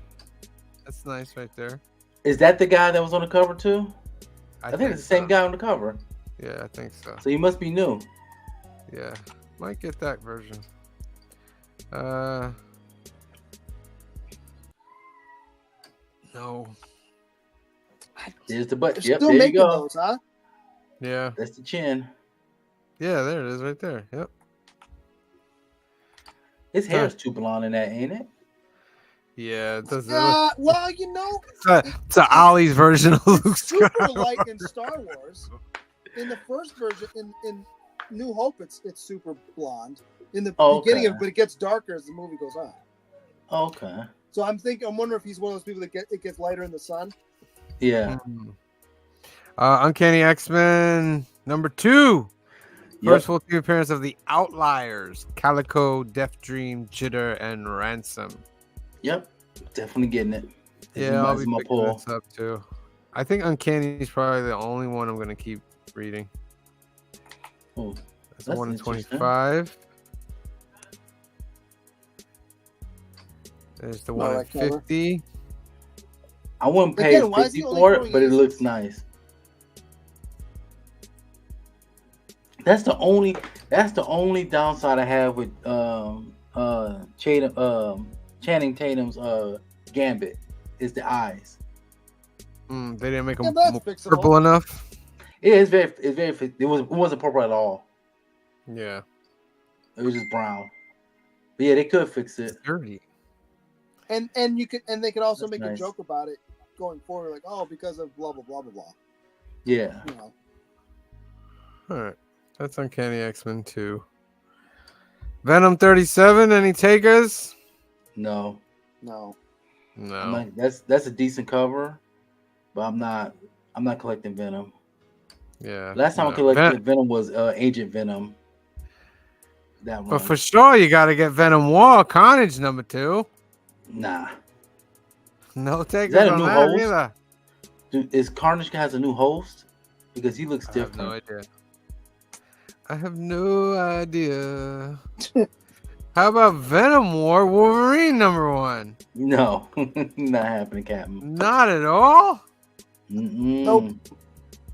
A: That's nice right there.
F: Is that the guy that was on the cover too? I think it's the same
A: so.
F: guy on the cover.
A: Yeah, I think so.
F: So he must be new.
A: Yeah, might get that version. No.
F: There's the butt.
E: They're
F: Yep,
E: still
F: there you
E: making
F: go.
E: those, huh?
A: Yeah.
F: That's the chin.
A: Yeah, there it is, right there. Yep.
F: His hair is too blonde in that, ain't it?
A: Yeah, it does.
E: Well, you know,
A: It's a Ollie's version of Luke
E: it's super
A: Skywalker.
E: light in Star Wars. In the first version, in New Hope, it's super blonde. In the beginning of it, but it gets darker as the movie goes on.
F: Okay.
E: So I'm wondering if he's one of those people that it gets lighter in the sun.
F: Yeah.
A: Uncanny X-Men number 2.
F: Yep.
A: First full team appearance of the Outliers: Calico, Death Dream, Jitter, and Ransom.
F: Yep. Definitely getting it.
A: Yeah, I'll be
F: my
A: picking this up too. I think Uncanny is probably the only one I'm gonna keep reading.
F: Oh,
A: that's 1 in 25. There's the 1 in 50.
F: I wouldn't pay 50 for it, but it looks nice. That's the only downside I have with Channing Tatum's Gambit is the eyes.
A: They didn't make them
E: fixable.
A: purple enough.
F: Yeah, it wasn't purple at all.
A: Yeah,
F: it was just brown. But yeah, they could fix it.
A: Dirty.
E: And they could also make
F: nice.
E: a joke about it going forward, like, oh, because of blah blah blah blah blah.
F: Yeah.
E: You know.
A: All right, that's Uncanny X-Men 2. Venom 37. Any takers?
F: No. That's a decent cover, but I'm not collecting Venom.
A: Yeah.
F: Last time I collected Venom was Agent Venom. That one.
A: But for sure, you got to get Venom War Carnage number 2.
F: Nah.
A: No takers
F: Is that a
A: on
F: new
A: that
F: host?
A: either.
F: Dude, is Carnage has a new host? Because he looks different.
A: I have no idea. How about Venom War Wolverine number 1?
F: No, not happening, Captain.
A: Not at all.
E: Nope.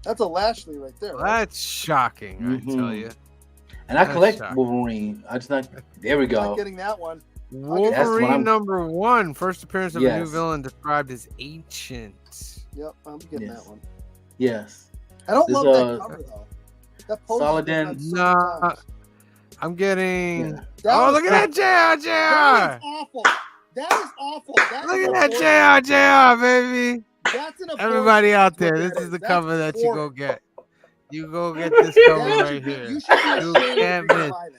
E: That's a Lashley right there. Right?
A: That's shocking, I tell you.
F: And I collect Wolverine. I just not. There we go.
E: Not getting that one.
A: Wolverine number 1, first appearance of a new
F: Yes.
A: villain described as ancient.
E: Yep, I'm getting that one.
F: Yes.
E: I don't love that cover though. That poster
F: Saladin.
A: Nah, I'm getting.
E: Yeah.
A: Look at that JR.
E: That is awful. That is awful.
A: Look at that JR, baby.
E: That's an
A: Everybody out there,
E: Look
A: this
E: at
A: is
E: it.
A: the
E: That's
A: cover that you go
E: horrible.
A: get. You go get this cover right here.
E: You should be
A: You
E: ashamed
A: can't
E: to
A: miss.
E: buy that.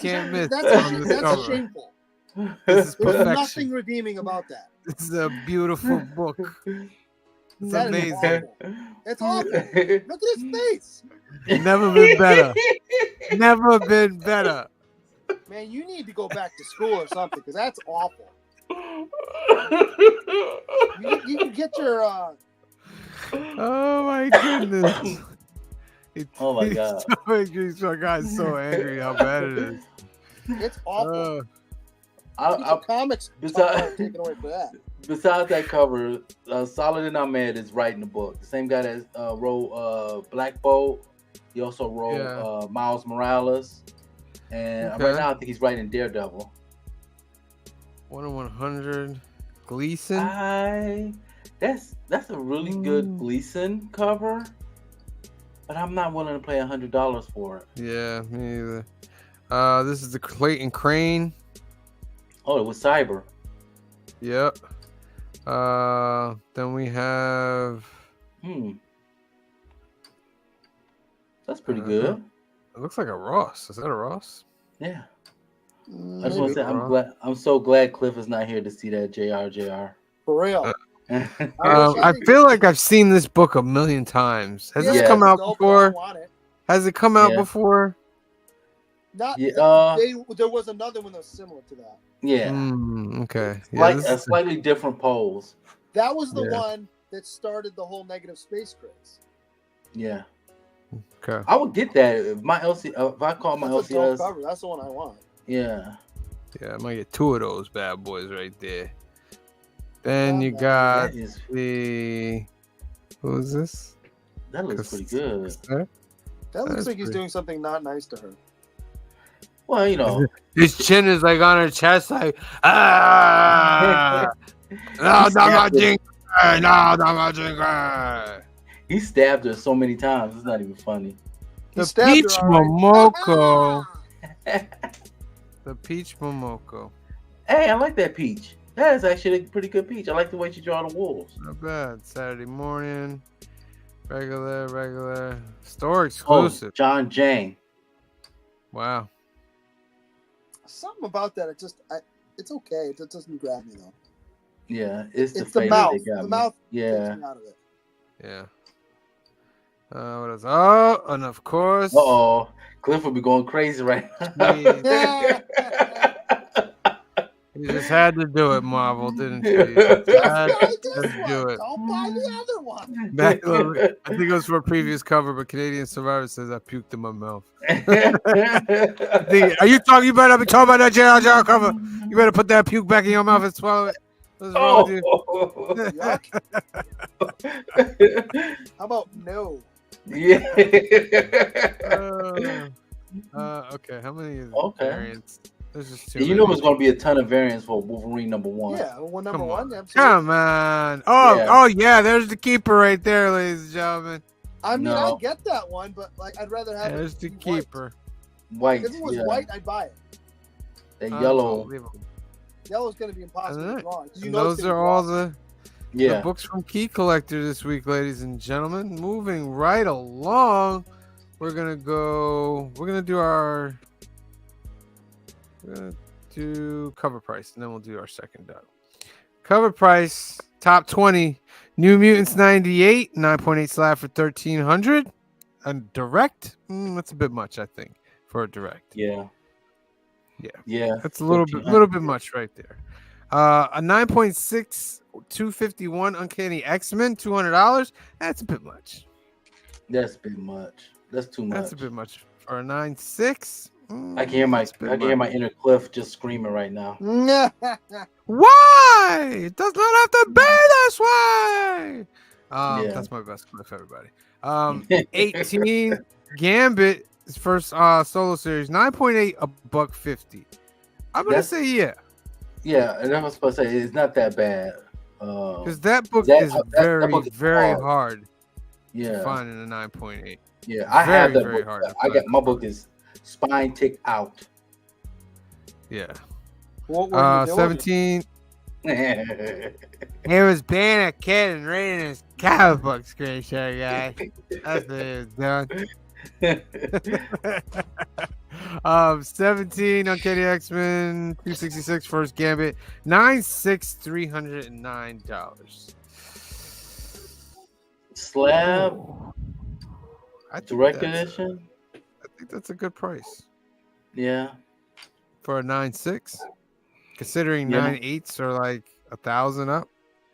A: You can't miss
E: That's
A: on this cover.
E: shameful.
A: This is
E: There's
A: perfection.
E: nothing redeeming about that.
A: This is a beautiful book. It's
E: That is
A: amazing.
E: awful. It's awful. Look at his face.
A: Never been better. Never been better.
E: Man, you need to go back to school or something because that's awful. You can get your.
A: Oh my goodness.
F: Oh my God.
A: So angry. So guy's so angry how bad it is.
E: It's awful. Get
F: I,
E: your comics taken away for that.
F: besides that cover, Saladin Ahmed is writing the book. The same guy that wrote Black Bolt. He also wrote Miles Morales. And right now I think he's writing Daredevil.
A: 1 in 100. Gleason.
F: That's a really good Gleason cover. But I'm not willing to pay $100 for it.
A: Yeah, me either. This is the Clayton Crane.
F: Oh, it was Cyber.
A: Yep. Then we have.
F: That's pretty good.
A: It looks like a Ross. Is that a Ross?
F: Yeah. I just want to say I'm so glad Cliff is not here to see that JR.
E: For real.
A: I feel like I've seen this book a million times. Has this come out before? Has it come out before?
E: Not. There was another one that was similar to that.
F: Yeah.
A: Okay.
F: Like a slightly different pose.
E: That was the one that started the whole negative space craze.
F: Yeah.
A: Okay.
F: I would get that if my LC. If I call my LCS,
E: cover, that's the one I want.
F: Yeah.
A: Yeah, I might get 2 of those bad boys right there. Then you got the. Who is this?
F: That looks pretty good.
E: That looks like he's doing something not nice to her.
F: Well, you know,
A: his chin is like on her chest, like no,
F: he stabbed her so many times. It's not even funny.
A: The Peach Momoko. The Peach Momoko.
F: Hey, I like that peach. That is actually a pretty good peach. I like the way she draw the wolves.
A: Not bad. Saturday morning. Regular. Store exclusive.
F: Oh, John Jane.
A: Wow.
E: Something about that. It's okay. It doesn't grab me though.
F: Yeah, it's
E: the mouth. The mouth.
F: Yeah.
E: Takes me out of it.
A: Yeah. What else? Oh, and of course.
F: Cliff will be going crazy right now.
A: You just had to do it, Marvel, didn't you? You just had to do it.
E: Don't buy the other one.
A: I think it was for a previous cover, but Canadian Survivor says I puked in my mouth. Are you talking? You better not be talking about that JR cover. You better put that puke back in your mouth and swallow it. What's wrong with
E: you? How about no?
F: Yeah.
A: Okay. How many variants? There's just 2.
F: You know there's going to be a ton of variants for Wolverine #1.
E: Yeah, number one. Absolutely.
A: Come on. Oh, yeah. There's the keeper right there, ladies and gentlemen.
E: I mean, I get that one, but like, I'd rather have.
A: There's the keeper.
F: White.
E: If it was white, I'd buy it.
F: That yellow.
E: Yellow's going to be impossible to draw.
A: Those are all the books from Key Collector this week, ladies and gentlemen. Moving right along, we're gonna do cover price, and then we'll do our second dot. Cover price, top 20, New Mutants 98, 9.8 slab for 1,300. And direct, that's a bit much, I think, for a direct.
F: Yeah.
A: That's a little bit much right there. A 9.6, 251 Uncanny X-Men, $200. That's a bit much.
F: That's a bit much. That's too much.
A: That's a bit much for a 9.6.
F: I can hear my inner Cliff just screaming right now.
A: Why? It does not have to be this way. That's my best Cliff, everybody. 18 Gambit, his first solo series, 9.8, $150. I'm gonna say yeah.
F: Yeah, and I was supposed to say it's not that bad.
A: Because that book is very hard.
F: Yeah,
A: to find in a 9.8.
F: Yeah, I have that
A: very
F: book.
A: hard.
F: I got my book is Spine Tick Out.
A: Yeah.
E: What were you
A: 17. He was being a kid and reading his comic book screenshot, guys. That's what he was doing. 17 Uncanny X-Men, 266 first Gambit, 9.6, $309.
F: slab
A: Ooh. I think
F: direct
A: that's
F: edition.
A: I think that's a good price
F: Yeah,
A: for a 9.6, considering
F: yeah,
A: 9.8s are like 1,000 up.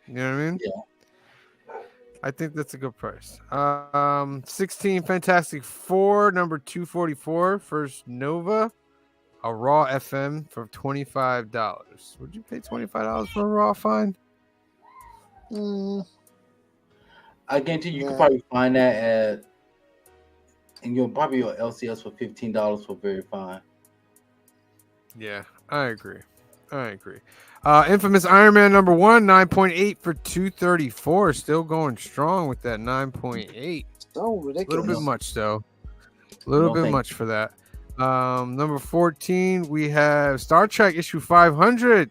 A: You know what I mean?
F: yeah.
A: I think that's a good price. 16 Fantastic Four, number 244, first Nova, a raw FM for $25. Would you pay $25 for a raw find?
F: I guarantee you could
E: Yeah.
F: probably find that at, and you'll probably your LCS for $15 for very fine.
A: Yeah, I agree. Infamous Iron Man number 1, 9.8 for 234. Still going strong with that 9.8.
E: So
A: A little
E: ridiculous.
A: bit much though. A little
F: No,
A: bit
F: thank
A: much for that. Number 14, we have Star Trek issue 500,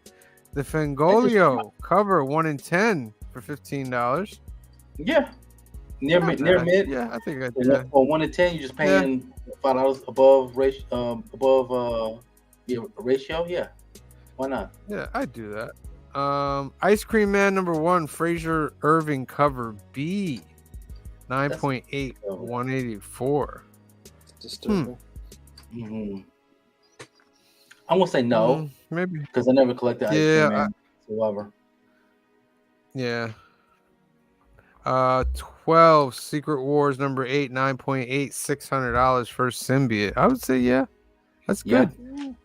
A: the Fengolio cover 1 in 10 for $15.
F: Yeah, near
A: Not
F: near
A: bad.
F: mid.
A: Yeah, I think I
F: For
A: did.
F: for 1 to 10, you're just paying $5 above ratio. Ratio. Yeah, why not?
A: Yeah, I do that. Ice Cream Man number 1, Fraser Irving cover B, 9.8, 184.
E: Disturbing.
F: Mm-hmm. I'm gonna say no
A: Maybe.
F: because I never collected Ice
A: Yeah,
F: Cream Man whatsoever.
A: Yeah. 12 Secret Wars number 8, 9.8, $600 for Symbiote. I would say yeah. That's
F: Yeah.
A: good.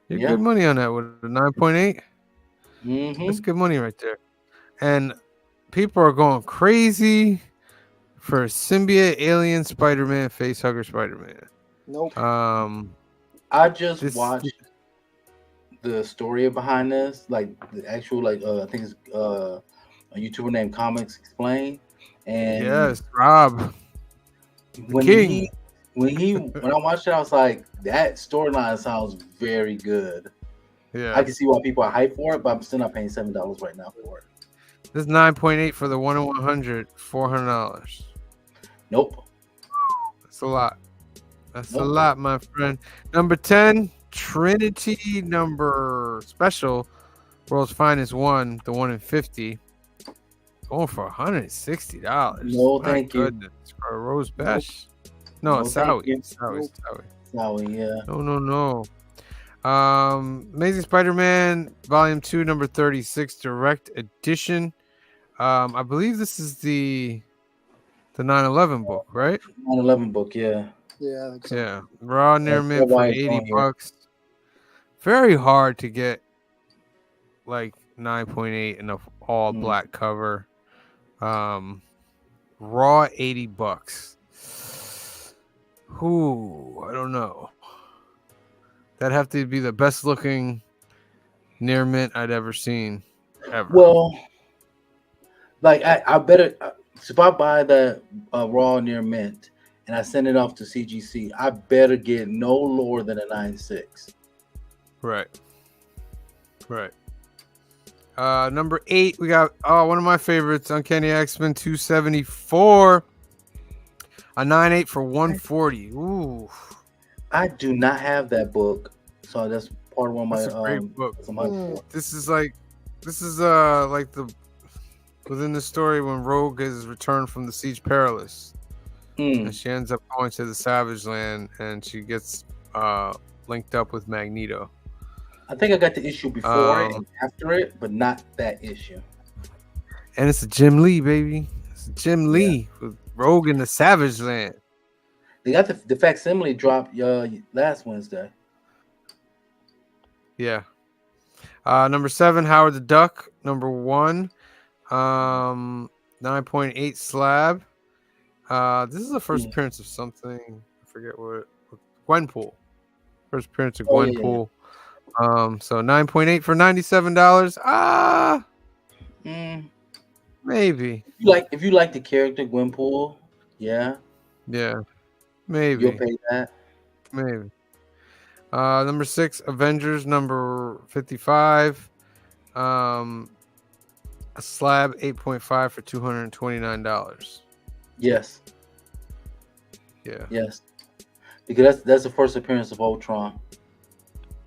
A: You're
F: Yeah.
A: good money on that with a 9.8.
F: Mm-hmm.
A: That's good money right there. And people are going crazy for Symbiote, Alien, Spider-Man, Facehugger, Spider-Man.
E: Nope.
F: I just
A: This-
F: watched the story behind this, like the actual, like I think it's a YouTuber named Comics Explain, and
A: Yes, Rob.
F: when
A: King.
F: when I watched it, I was like, that storyline sounds very good.
A: Yeah.
F: I can see why people are hyped for it, but I'm still not paying $7 right now for it.
A: This is 9.8 for the 1 in 100, $400.
F: Nope.
A: That's a lot. That's a
F: Nope.
A: lot, my friend. Number 10, Trinity number special, World's Finest 1, the 1 in 50. Going for $160.
F: No,
A: My
F: thank you.
A: goodness. For a Rose Besh. No,
F: No, thank you.
A: Sowie.
F: Sorry, yeah.
A: No. Amazing Spider-Man Volume 2, number 36, Direct Edition. I believe this is the 9/11 book, right?
F: 9/11 book, yeah.
E: Yeah, I think so.
A: Yeah. Raw near
F: That's
A: mint for
F: why it's on here.
A: $80. Very hard to get like 9.8 in a all black cover. Raw $80. Ooh, I don't know. That'd have to be the best looking near mint I'd ever seen. Ever.
F: Well, like I better, so if I buy the raw near mint and I send it off to CGC, I better get no lower than a 9.6.
A: Right. Number 8, we got one of my favorites, Uncanny X-Men 274. A 9.8 for 140. Ooh.
F: I do not have that book, so that's part of one of my
A: That's a great book. This is like the within the story when Rogue is returned from the Siege Perilous. And she ends up going to the Savage Land and she gets linked up with Magneto.
F: I think I got the issue before it and after it, but not that issue.
A: And it's a Jim Lee, baby. It's a Jim Lee with Rogue in the Savage Land.
F: They got the facsimile dropped last Wednesday.
A: Yeah. Number 7, Howard the Duck. Number 1, 9.8 slab. This is the first appearance of something. I forget what. Gwenpool. First appearance of Gwenpool. So 9.8 for $97. Maybe.
F: If you like the character Gwenpool, yeah,
A: maybe
F: you'll pay that.
A: Maybe. Number 6, Avengers number 55. A slab 8.5 for $229.
F: Yes.
A: Yeah.
F: Yes. Because that's the first appearance of Ultron.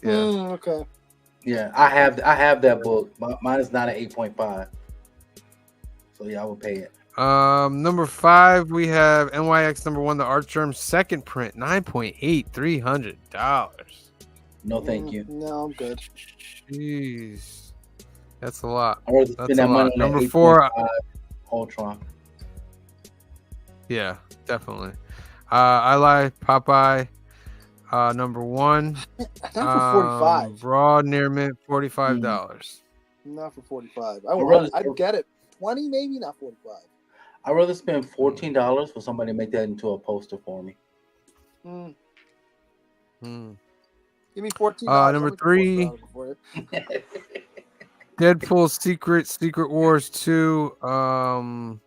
A: Yeah.
E: Okay.
F: Yeah, I have that book. Mine is not an 8.5. So yeah, I would pay it.
A: Number 5, we have NYX number 1, the Archerm second print, $9.8, $300.
F: No, thank you.
E: No, I'm good.
A: Jeez, that's a lot.
F: I'd rather
A: That's
F: spend
A: a
F: that money
A: lot.
F: on
A: Number
F: that
A: 4,
F: 8.5 Ultron.
A: yeah, definitely. I lie Popeye. Number 1,
E: Not for 45.
A: raw near mint, $45.
E: Not for 45. I'd get it. 20 maybe, not 45.
F: I'd rather spend $14 for somebody to make that into a poster for me.
E: Mm.
A: Hmm.
E: Give me $14.
A: Number 3, Deadpool Secret Wars 2, the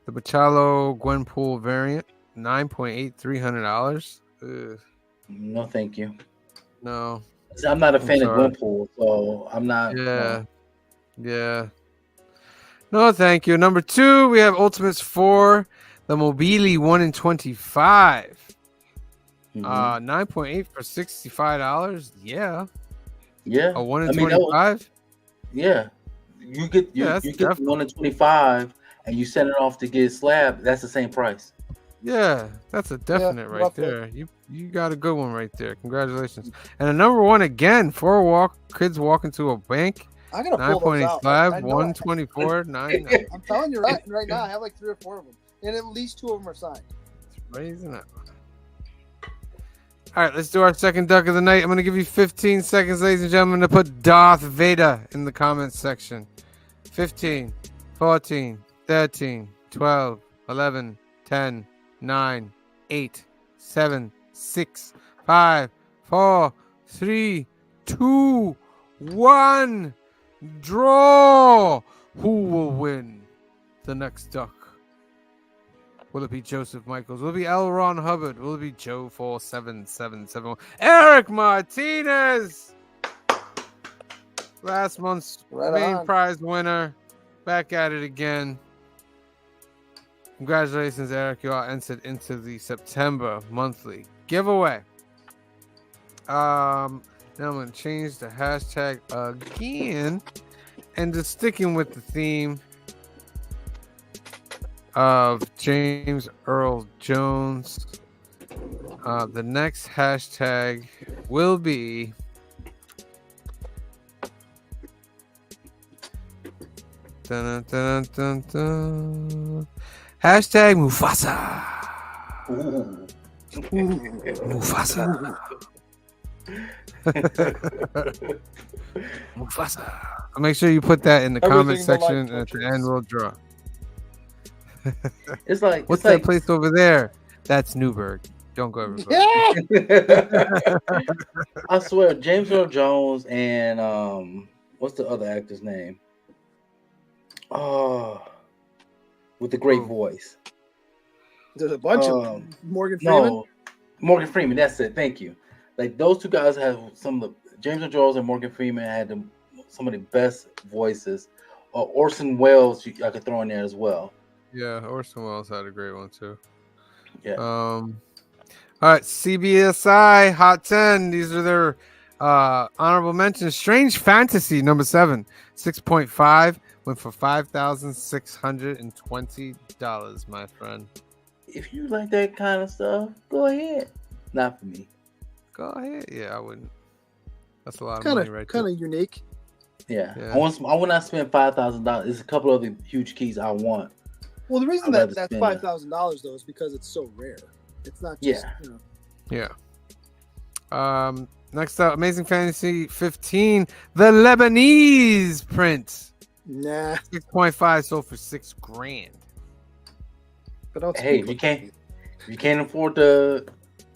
A: Bachalo Gwenpool variant, $9.8, $300.
F: No, thank you.
A: No.
F: I'm not a fan of
A: sorry.
F: Gwenpool, so I'm not.
A: Yeah. Yeah. No, thank you. Number 2, we have Ultimates 4, the Mobili 1 in 25.
F: Mhm.
A: 9.8 for $65. Yeah.
F: Yeah.
A: A 1 in
F: I mean,
A: 25.
F: Yeah. You get
A: that's
F: the
A: definitely-
F: 1 in 25 and you send it off to get slab, that's the same price.
A: Yeah, that's a definite right
E: roughly.
A: there. You got a good one right there. Congratulations. And a number 1 again, kids walk into a bank.
E: I'm gonna pull those out. I
A: 9.85,
E: know it.
A: 124, 9.
E: I'm telling you right now, I have like 3 or 4 of them, and at least 2 of them are signed.
A: Raising up. All right, let's do our second duck of the night. I'm going to give you 15 seconds, ladies and gentlemen, to put Darth Vader in the comments section. 15, 14, 13, 12, 11, 10, 9, 8, 7, 6, 5, 4, 3, 2, 1. Draw. Who will win the next duck? Will it be Joseph Michaels? Will it be L. Ron Hubbard? Will it be Joe 47771? Eric Martinez! Last month's main prize winner. Back at it again. Congratulations, Eric. You are entered into the September monthly giveaway. Now I'm going to change the hashtag again. And just sticking with the theme of James Earl Jones. The next hashtag will be dun, dun, dun, dun. Hashtag Mufasa.
F: Ooh.
A: Mufasa. Mufasa. I'll make sure you put that in the comment section, and at the end we'll draw.
F: It's like
A: What's that place over there? That's Newburgh. Don't go everybody.
F: I swear, James Earl Jones and what's the other actor's name? Oh, with the great voice.
E: There's a bunch of them. Morgan Freeman.
F: No, Morgan Freeman. That's it. Thank you. Like those two guys have some of the James Earl Jones and Morgan Freeman had some of the best voices. Orson Welles, I could throw in there as well.
A: Yeah, Orson Welles had a great one too.
F: Yeah.
A: All right, CBSI Hot 10. These are their honorable mentions. Strange Fantasy number 7, 6.5 went for $5,620, my friend.
F: If you like that kind of stuff, go ahead. Not for me.
A: Go ahead. Yeah, I wouldn't. That's a lot of
E: Kind
A: money
E: of,
A: right
E: kind
A: there.
E: of unique.
F: Yeah.
A: Yeah.
F: I will not spend $5,000. There's a couple other huge keys I want.
E: Well, the reason
F: I'd rather
E: that's
F: spend
E: $5,000 though is because it's so rare. It's not just
F: Yeah.
A: Yeah. Next up, Amazing Fantasy 15, the Lebanese print.
E: Nah.
A: 6.5 sold for $6,000.
E: But don't
F: Hey, if you can't afford the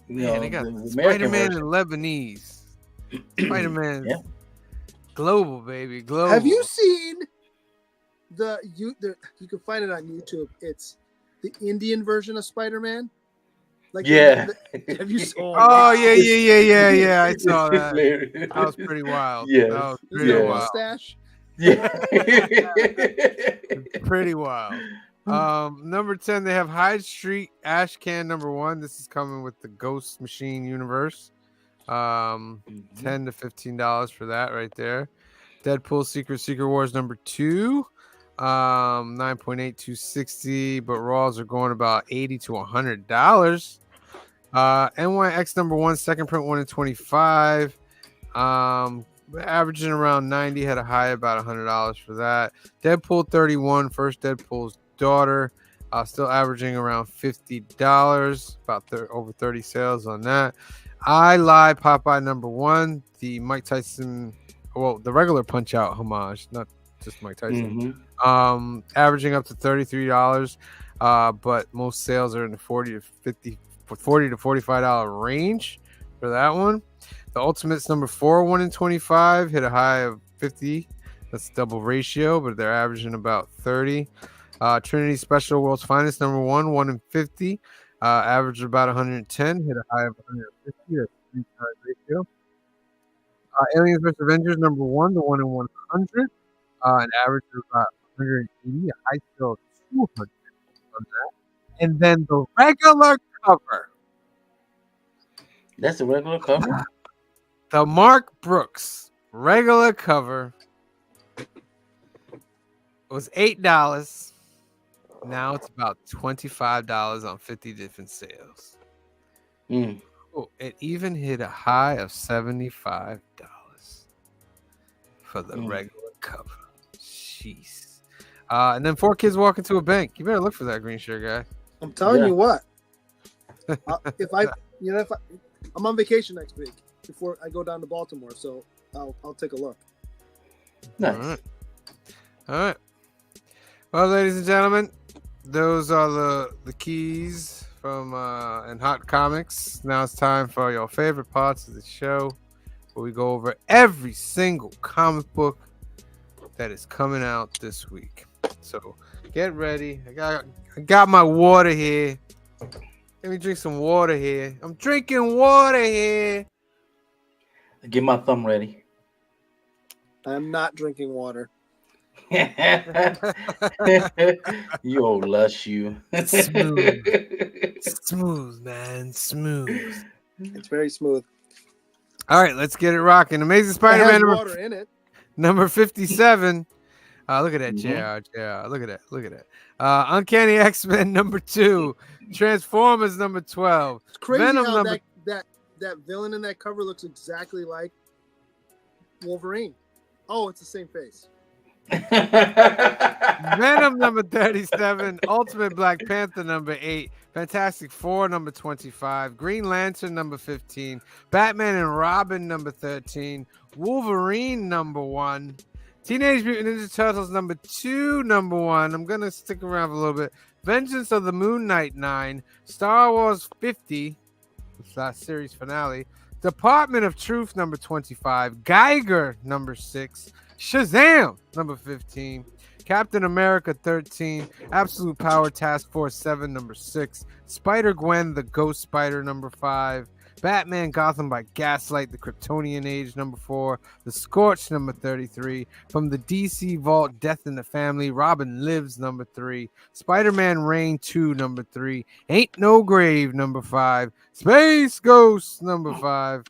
A: Man, they got
F: the American
A: Spider-Man
F: version.
A: and Lebanese. Spider-Man,
F: Yeah.
A: global, baby, global.
E: Have you seen you can find it on YouTube? It's the Indian version of Spider-Man. Like
F: Yeah.
E: have you seen?
A: Oh yeah. I saw that.
F: Hilarious.
A: That was pretty wild.
F: Yes.
A: That was
E: His
A: pretty
E: little
A: wild.
E: mustache.
F: Yeah.
A: Pretty wild. Number 10, they have Hyde Street Ash Can number 1. This is coming with the Ghost Machine universe. $10 to $15 for that right there. Deadpool Secret Wars number 2. 9.8, 260, but Raws are going about $80 to $100. NYX number 1, second print 1 in 25. Averaging around 90, had a high about $100 for that. Deadpool 31, first Deadpool's daughter, still averaging around $50, about over 30 sales on that. I Lie Popeye number 1, the Mike Tyson, well, the regular Punch Out homage, not just Mike Tyson. Averaging up to $33, but most sales are in the $40 to $45 range for that one. The Ultimates number 4, 1 in 25, hit a high of 50. That's double ratio, but they're averaging about 30. Trinity Special World's Finest number 1, 1 in 50, averaged about 110, hit a high of 150. That's 3 times ratio. Aliens vs. Avengers number 1, the 1 in 100, an average of about 180, a high sale of 200 on that. And then the regular cover.
F: That's the regular cover?
A: The Mark Brooks regular cover was $8. Now it's about $25 on 50 different sales. Oh, it even hit a high of $75 for the regular cover. Jeez. And then 4 kids walk into a bank. You better look for that green shirt guy.
E: I'm telling you what. I'm on vacation next week before I go down to Baltimore, so I'll take a look.
F: Nice.
A: All right. Well, ladies and gentlemen, those are the keys from and Hot Comics. Now it's time for your favorite parts of the show, where we go over every single comic book that is coming out this week. So get ready. I got my water here. Let me drink some water here. I'm drinking water here.
F: Get my thumb ready.
E: I'm not drinking water.
F: You old lush, you.
A: Smooth, man. Smooth.
E: It's very smooth.
A: All right, let's get it rocking. Amazing
E: It
A: Spider-Man
E: has water in it.
A: number 57. Look at that, JR. Look at that. Look at that. Uncanny X-Men number 2. Transformers number 12.
E: It's crazy
A: Venom
E: how
A: number...
E: that villain in that cover looks exactly like Wolverine. Oh, it's the same face.
A: Venom number 37. Ultimate Black Panther number 8. Fantastic Four number 25. Green Lantern number 15. Batman and Robin number 13. Wolverine number 1. Teenage Mutant Ninja Turtles number 2, number 1. I'm gonna stick around for a little bit. Vengeance of the Moon Knight 9. Star Wars 50. Last series finale. Department of Truth number 25. Geiger number 6. Shazam number 15. Captain America 13. Absolute Power Task Force 7 number 6. Spider-Gwen the Ghost Spider number 5. Batman Gotham by Gaslight, the Kryptonian Age number 4. The Scorch number 33. From the DC Vault, Death in the Family, Robin Lives number 3. Spider-Man Reign 2 number 3. Ain't No Grave number 5. Space Ghost number 5.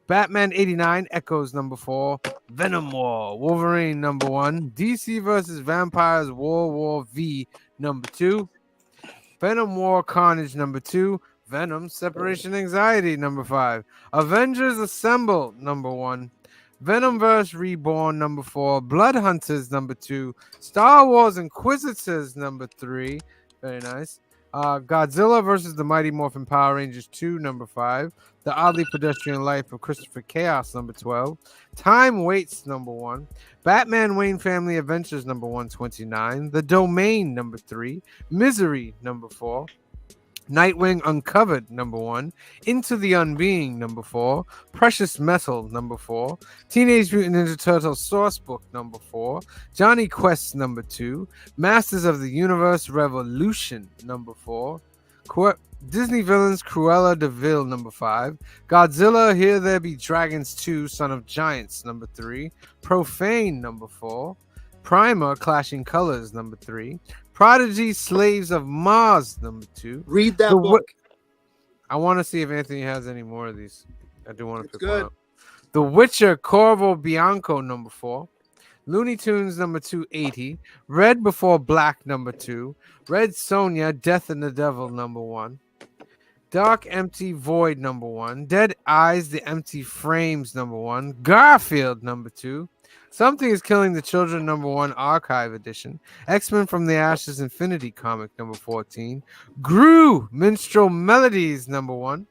A: Batman 89 Echoes number 4. Venom War Wolverine number 1. DC versus Vampires World War V number 2. Venom War Carnage number 2. Venom Separation Anxiety number 5. Avengers Assemble number 1. Venomverse Reborn number 4. Blood Hunters number 2. Star Wars Inquisitors number 3. Very nice. Godzilla versus the Mighty Morphin Power Rangers 2 number 5. The Oddly Pedestrian Life of Christopher Chaos number 12. Time Waits number 1. Batman Wayne Family Adventures number 129. The Domain number 3. Misery number 4. Nightwing Uncovered number 1. Into the Unbeing number 4. Precious Metal number 4. Teenage Mutant Ninja Turtles Source Book number 4. Johnny Quest number 2. Masters of the Universe Revolution number 4. Disney Villains Cruella de Vil number 5. Godzilla Here There Be Dragons 2 Son of Giants number 3. Profane number 4. Primer Clashing Colors number 3. Prodigy Slaves of Mars number 2.
E: Read that book.
A: I want to see if Anthony has any more of these. I do want to pick
E: good.
A: one up. The Witcher Corvo Bianco number 4. Looney Tunes number 280, Red Before Black number 2, Red Sonja, Death and the Devil number 1, Dark Empty Void number 1, Dead Eyes, The Empty Frames number 1, Garfield number 2, Something is Killing the Children number 1 Archive Edition, X-Men from the Ashes Infinity comic number 14, Gru Minstrel Melodies number 1.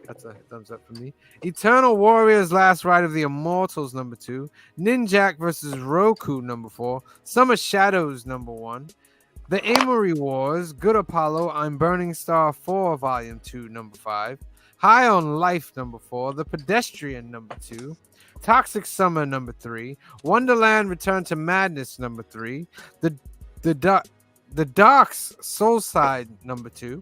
A: That's a thumbs up for me. Eternal Warriors Last Ride of the Immortals number 2, Ninjak versus Roku number 4, Summer Shadows number 1, The Amory Wars, Good Apollo, I'm Burning Star 4 Volume 2 number 5, High on Life number 4, The Pedestrian number 2, Toxic Summer number 3, Wonderland Return to Madness number 3, The Dark's Soul Side number 2,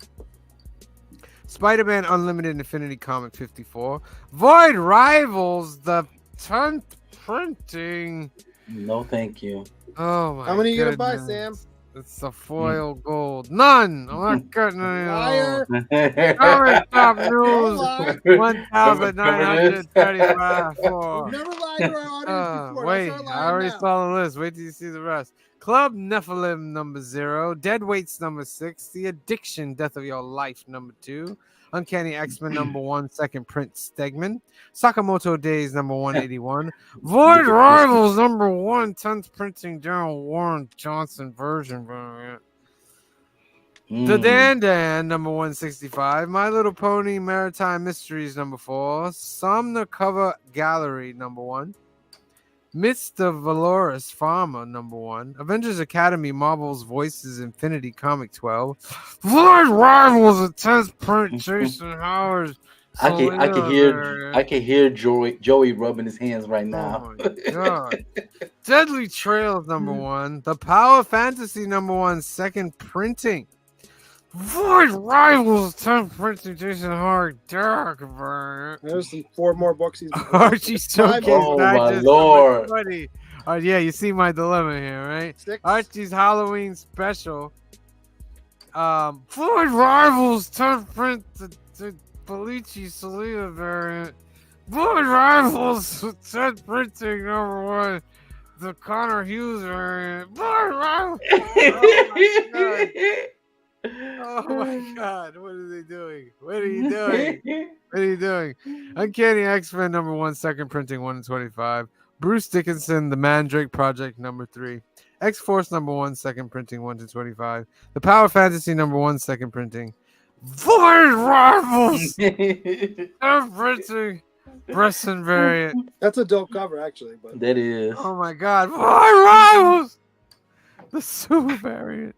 A: Spider-Man Unlimited Infinity Comic 54, Void Rivals, the 10th printing.
F: No, thank you.
A: Oh my!
E: How many are you gonna buy,
A: goodness.
E: Sam?
A: It's a foil gold. None. I'm not getting any.
E: Liar.
A: Comic Top
E: Don't
A: News.
E: lie.
A: 1,935 for.
E: You never lied to our audience before.
A: Wait,
E: Don't start
A: I
E: lying
A: already
E: now.
A: saw the list. Wait till you see the rest. Club Nephilim number 0, Dead Weights number 6, The Addiction, Death of Your Life number 2, Uncanny X-Men number 1, second print Stegman, Sakamoto Days number 181, Void Rivals number 1, 10th printing Daryl Warren Johnson version. The Dan Dan number 165, My Little Pony Maritime Mysteries number 4, Somna Cover Gallery number 1, Midst of Valoris Pharma number 1, Avengers Academy Marvel's Voices Infinity Comic 12, Void Rivals a 10th print Jason Howard.
F: I can hear Joey rubbing his hands right now.
A: Oh my god. Deadly Trails number 1, The Power Fantasy number 1, second printing. Void Rivals 10th printing Jason Howard Dark variant.
E: There's 4 more books.
A: Archie Showcase
F: Oh my
A: Digest
F: lord.
A: number 20. Yeah, you see my dilemma here, right?
E: 6.
A: Archie's Halloween special. Void Rivals 10th print the Felici Selena variant. Void Rivals 10th printing number 1. The Connor Hughes variant. Void Rivals. Oh my god, what are they doing? What are you doing? What are you doing? Uncanny X-Men number 1, second printing 1 in 25. Bruce Dickinson, The Mandrake Project number 3. X-Force number 1, second printing 1 to 25. The Power Fantasy number 1, second printing. Void Rivals! Third printing. Bresson variant.
E: That's a dope cover, actually. But
F: That is.
A: Oh my god. Void Rivals! The Super variant.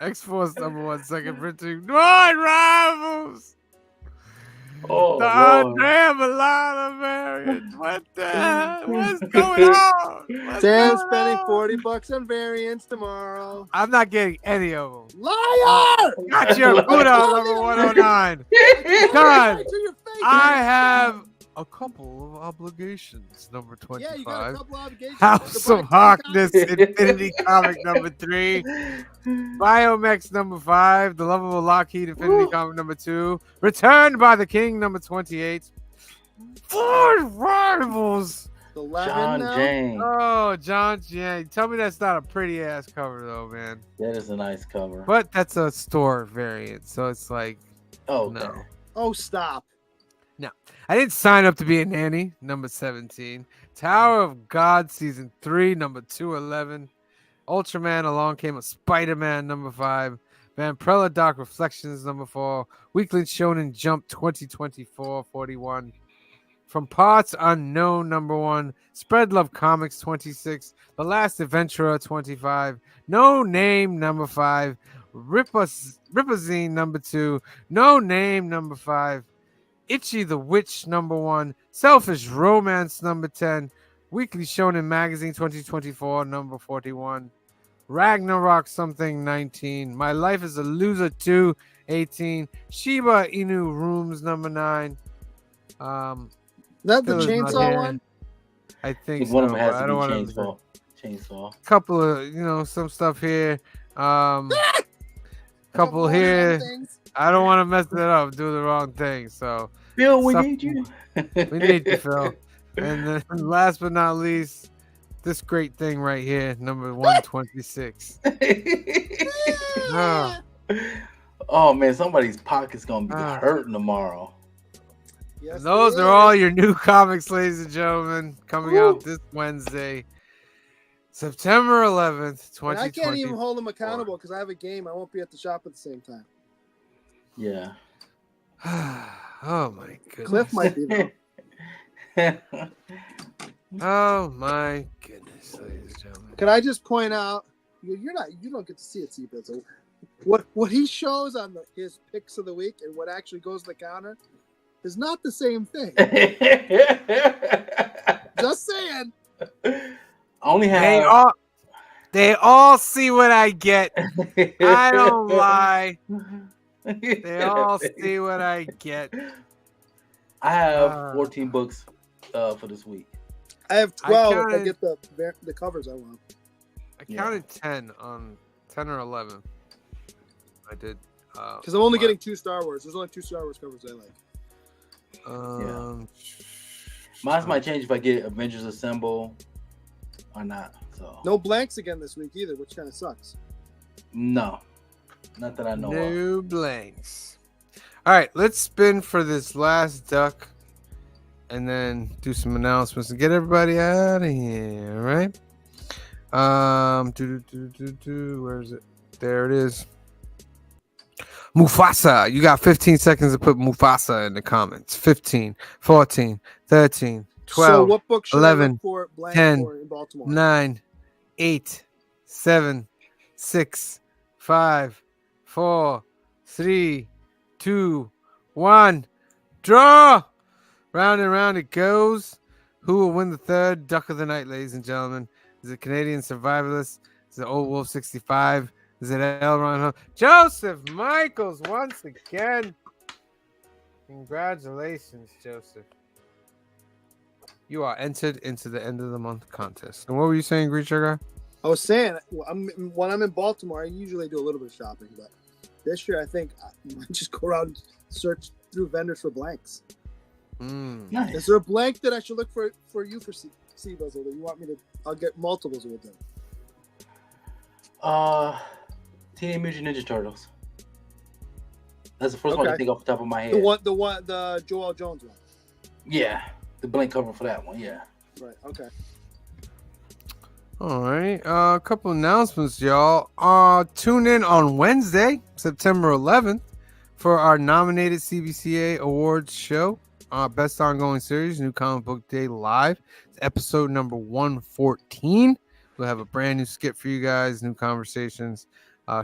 A: X-Force number 1, second printing. Void Rivals!
F: Oh,
A: The
F: Lord.
A: Andrea Milana variant. What the hell? What's going on? What's
E: Sam's
A: going
E: spending
A: on?
E: $40 on variants tomorrow.
A: I'm not getting any of them.
E: Liar!
A: Got your Buddha number 109. God,
E: To your face.
A: I have a couple of obligations. Number
E: Yeah, you got a
A: 25.
E: couple obligations.
A: House
E: The
A: of
E: Black
A: Harkness
E: Comic.
A: Infinity Comic number 3. Biomex number 5. The Lovable Lockheed Infinity Comic number 2. Returned by the King number 28. Void Rivals.
E: 11
F: John
E: now?
F: James.
A: Oh, John Jang. Tell me that's not a pretty ass cover though, man.
F: That is a nice cover.
A: But that's a store variant, so it's like
F: Oh,
A: no.
E: Oh, stop.
A: I didn't sign up to be a nanny. Number 17. Tower of God season 3, number 211. Ultraman Along Came a Spider-Man, number 5. Vampirella Dark Reflections, number 4. Weekly Shonen Jump 2024 41. From Parts Unknown, number 1. Spread Love Comics 26. The Last Adventurer 25. No Name, number 5. Ripazine, number 2. No Name, number 5. Itchy the Witch, number 1. Selfish Romance, number 10. Weekly Shonen Magazine 2024, number 41. Ragnarok something 19. My Life is a Loser 2, 18. Shiba Inu Rooms, number 9.
E: Is that the
A: Phil's not
E: chainsaw
A: here.
E: one?
A: I
F: I
A: think
F: think one
A: so,
F: of them has
A: but
F: to
A: I
F: be
A: don't want to.
F: chainsaw.
A: Couple of, some stuff here. Couple
E: Couple of
A: here.
E: things.
A: I don't want to mess it up, do the wrong thing. So
F: Bill, we
A: Sup-
F: need you.
A: we need you, Phil. And then last but not least, this great thing right here, number 126. Ah,
F: Oh man, somebody's pocket's gonna be
A: Ah.
F: hurting tomorrow.
E: Yes,
A: and those
E: it
A: are all
E: is.
A: your new comics, ladies and gentlemen, coming out this Wednesday, September 11th,
E: And I
A: 2020.
E: can't even hold them accountable because I have a game. I won't be at the shop at the same time.
F: Yeah.
A: Oh my goodness.
E: Cliff might be though.
A: Oh my goodness, ladies and gentlemen.
E: Can I just point out? You don't get to see it, Sept. So what he shows on his picks of the week and what actually goes to the counter is not the same thing. Just saying.
F: I only
A: They
F: have.
A: they all see what I get. I don't lie. They all see what I get.
F: I have 14 books for this week.
E: I have 12 if I
A: counted-
E: get the covers I want.
A: I counted 10 or 11. I did.
E: Because I'm only getting 2 Star Wars. There's only 2 Star Wars covers I like.
F: Mine might change if I get Avengers Assemble or not. So
E: No blanks again this week either, which kind of sucks.
F: no, not that I know of.
A: No blanks. All right, let's spin for this last duck and then do some announcements and get everybody out of here, all right? Where is it? There it is. Mufasa. You got 15 seconds to put Mufasa in the comments. 15, 14, 13, 12,
E: So what book should
A: 11,
E: I look for blank
A: 10,
E: for in Baltimore?
A: 9, 8, 7, 6, 5, 4, 3, 2, 1. Draw! Round and round it goes. Who will win the third duck of the night, ladies and gentlemen? Is it Canadian Survivalist? Is it Old Wolf 65? Is it L. Ron? Joseph Michaels once again. Congratulations, Joseph. You are entered into the end of the month contest. And what were you saying, Great Sugar?
E: I was saying, when I'm in Baltimore, I usually do a little bit of shopping, but this year I think I might just go around and search through vendors for blanks.
F: Nice.
E: Is there a blank that I should look for you for C-Buzzle that you want me to? I'll get multiples with them.
F: Teenage Mutant Ninja Turtles. That's the first one I
E: Okay.
F: think off the top of my head.
E: The Joel Jones one.
F: Yeah, the blank cover for that one. Yeah.
E: Right. Okay.
A: All right. A couple announcements, y'all. Tune in on Wednesday, September 11th, for our nominated CBCA Awards show. Best Ongoing Series, New Comic Book Day Live. It's episode number 114. We'll have a brand new skit for you guys, new conversations,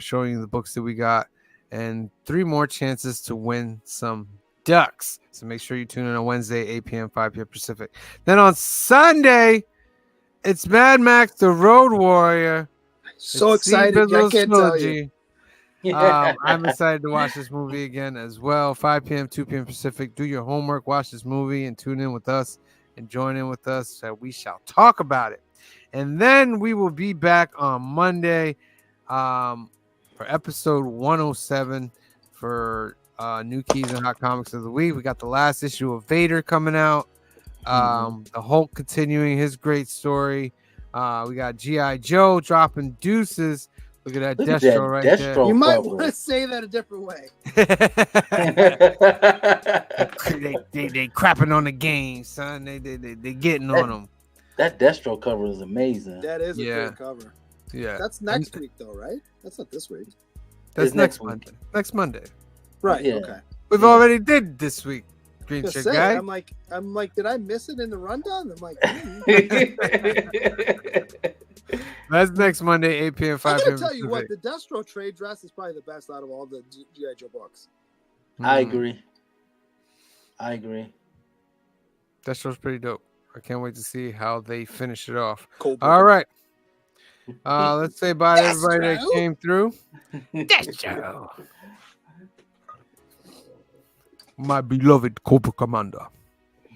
A: showing you the books that we got, and 3 more chances to win some ducks. So make sure you tune in on Wednesday, 8 p.m., 5 p.m. Pacific. Then on Sunday, it's Mad Max the Road Warrior.
E: So
A: It's
E: excited! I
A: Bizzle's
E: can't tell you.
A: trilogy. I'm excited to watch this movie again as well. 5 p.m., 2 p.m. Pacific. Do your homework, watch this movie, and tune in with us and join in with us so we shall talk about it. And then we will be back on Monday for episode 107 for New Keys and Hot Comics of the Week. We got the last issue of Vader coming out. The Hulk continuing his great story. We got G.I. Joe dropping deuces. Look at that
F: Look at
A: Destro
F: that
A: right
F: Destro
E: You might
F: cover.
E: want to say that a different way.
A: there. they crapping on the game, son. They getting on them.
F: That Destro cover is amazing.
E: That is a
A: Yeah.
E: good cover.
A: Yeah,
E: That's next week, though, right? That's not this week.
A: that's
F: It's next
A: next
F: week.
A: Monday. Next Monday.
E: Right.
F: Yeah.
E: Okay.
A: We've
F: Yeah.
A: already did this week. Green
E: Just
A: Chick
E: say,
A: guy.
E: I'm like, did I miss it in the rundown? I'm like,
A: That's next Monday, 8 p.m.,
E: I
A: 5
E: gotta
A: p.m.
E: tell you what,
A: Pacific.
E: the Destro trade dress is probably the best out of all the G.I. Joe books.
F: I
A: Mm,
F: agree. I agree.
A: Destro's pretty dope. I can't wait to see how they finish it off.
E: Cold
A: All right. Let's say bye to everybody that
E: Destro.
A: came through. Destro. My beloved Cobra Commander.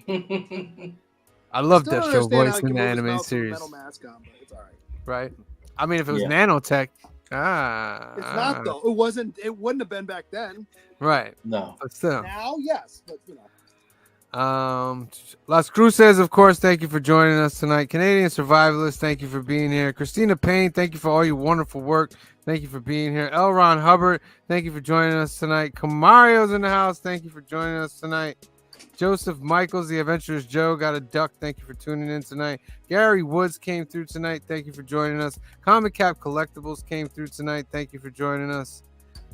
A: I love
E: Still don't
A: Destro
E: understand how
A: voice
E: he
A: in
E: can
A: the
E: move his
A: anime
E: mouth with a
A: series,
E: metal mask on, but it's all right.
A: right? I mean, if it was
F: Yeah.
A: nanotech,
E: It's not though. It wasn't. It wouldn't have been back then.
A: right?
F: No.
A: But still,
E: Now, yes, but you know.
A: Las Cruces, of course, thank you for joining us tonight. Canadian Survivalist, thank you for being here. Christina Payne, thank you for all your wonderful work. Thank you for being here. L. Ron Hubbard, thank you for joining us tonight. Kamario's in the house. Thank you for joining us tonight. Joseph Michaels, the Adventurous Joe, got a duck. Thank you for tuning in tonight. Gary Woods came through tonight. Thank you for joining us. Comic Cap Collectibles came through tonight. Thank you for joining us.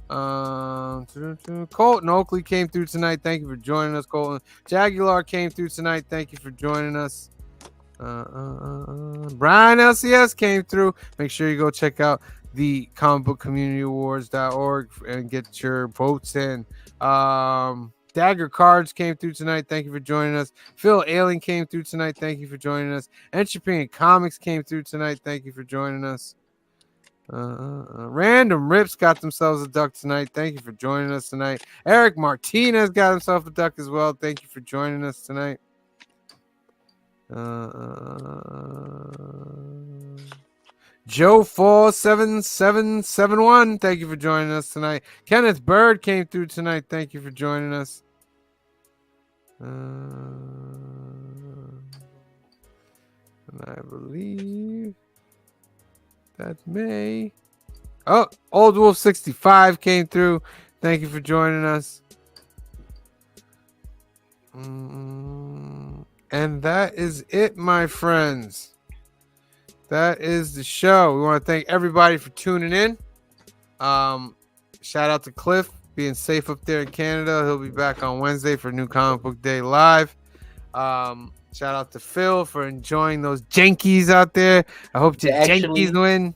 A: Colton Oakley came through tonight. Thank you for joining us, Colton. Jaguar came through tonight. Thank you for joining us. Brian LCS came through. Make sure you go check out the comicbookcommunityawards.org and get your votes in. Dagger Cards came through tonight. Thank you for joining us. Phil Ailing came through tonight. Thank you for joining us. Entropy and Comics came through tonight. Thank you for joining us. Random Rips got themselves a duck tonight. Thank you for joining us tonight. Eric Martinez got himself a duck as well. Thank you for joining us tonight. Joe Fall 7771. Thank you for joining us tonight. Kenneth Bird came through tonight. Thank you for joining us. And I believe that's me. Oh, Old Wolf 65 came through. Thank you for joining us. And that is it, my friends. That is the show. We want to thank everybody for tuning in. Shout out to Cliff being safe up there in Canada. He'll be back on Wednesday for New Comic Book Day Live. Shout out to Phil for enjoying those Yankees out there. I hope the Yankees win.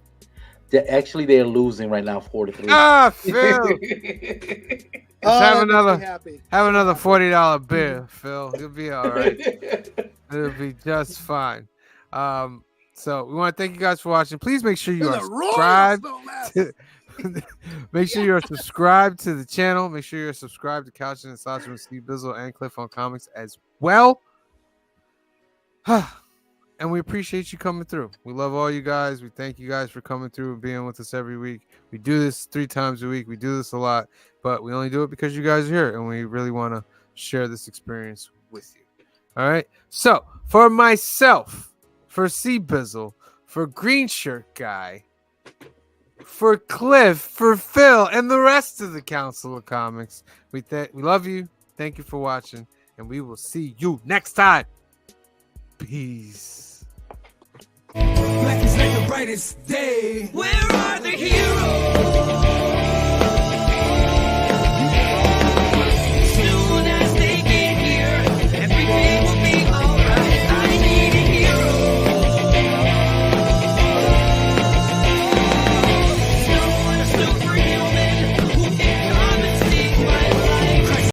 F: They're losing right now, 4-3.
A: Ah, Phil. Have another $40 bill, Phil. You'll be all right. It'll be just fine. So we want to thank you guys for watching. Please make sure you are subscribed. Make sure you're subscribed to the channel. Make sure you're subscribed to Couch and Sasha with Steve Bizzle and Cliff on Comics as well. And we appreciate you coming through. We love all you guys. We thank you guys for coming through and being with us every week. We do this 3 times a week. We do this a lot, but we only do it because you guys are here, and we really want to share this experience with you. All right. So for myself, for C Bizzle, for Green Shirt Guy, for Cliff, for Phil, and the rest of the Council of Comics, we love you. Thank you for watching, and we will see you next time. Peace.
D: Black is like the brightest day. Where are the heroes?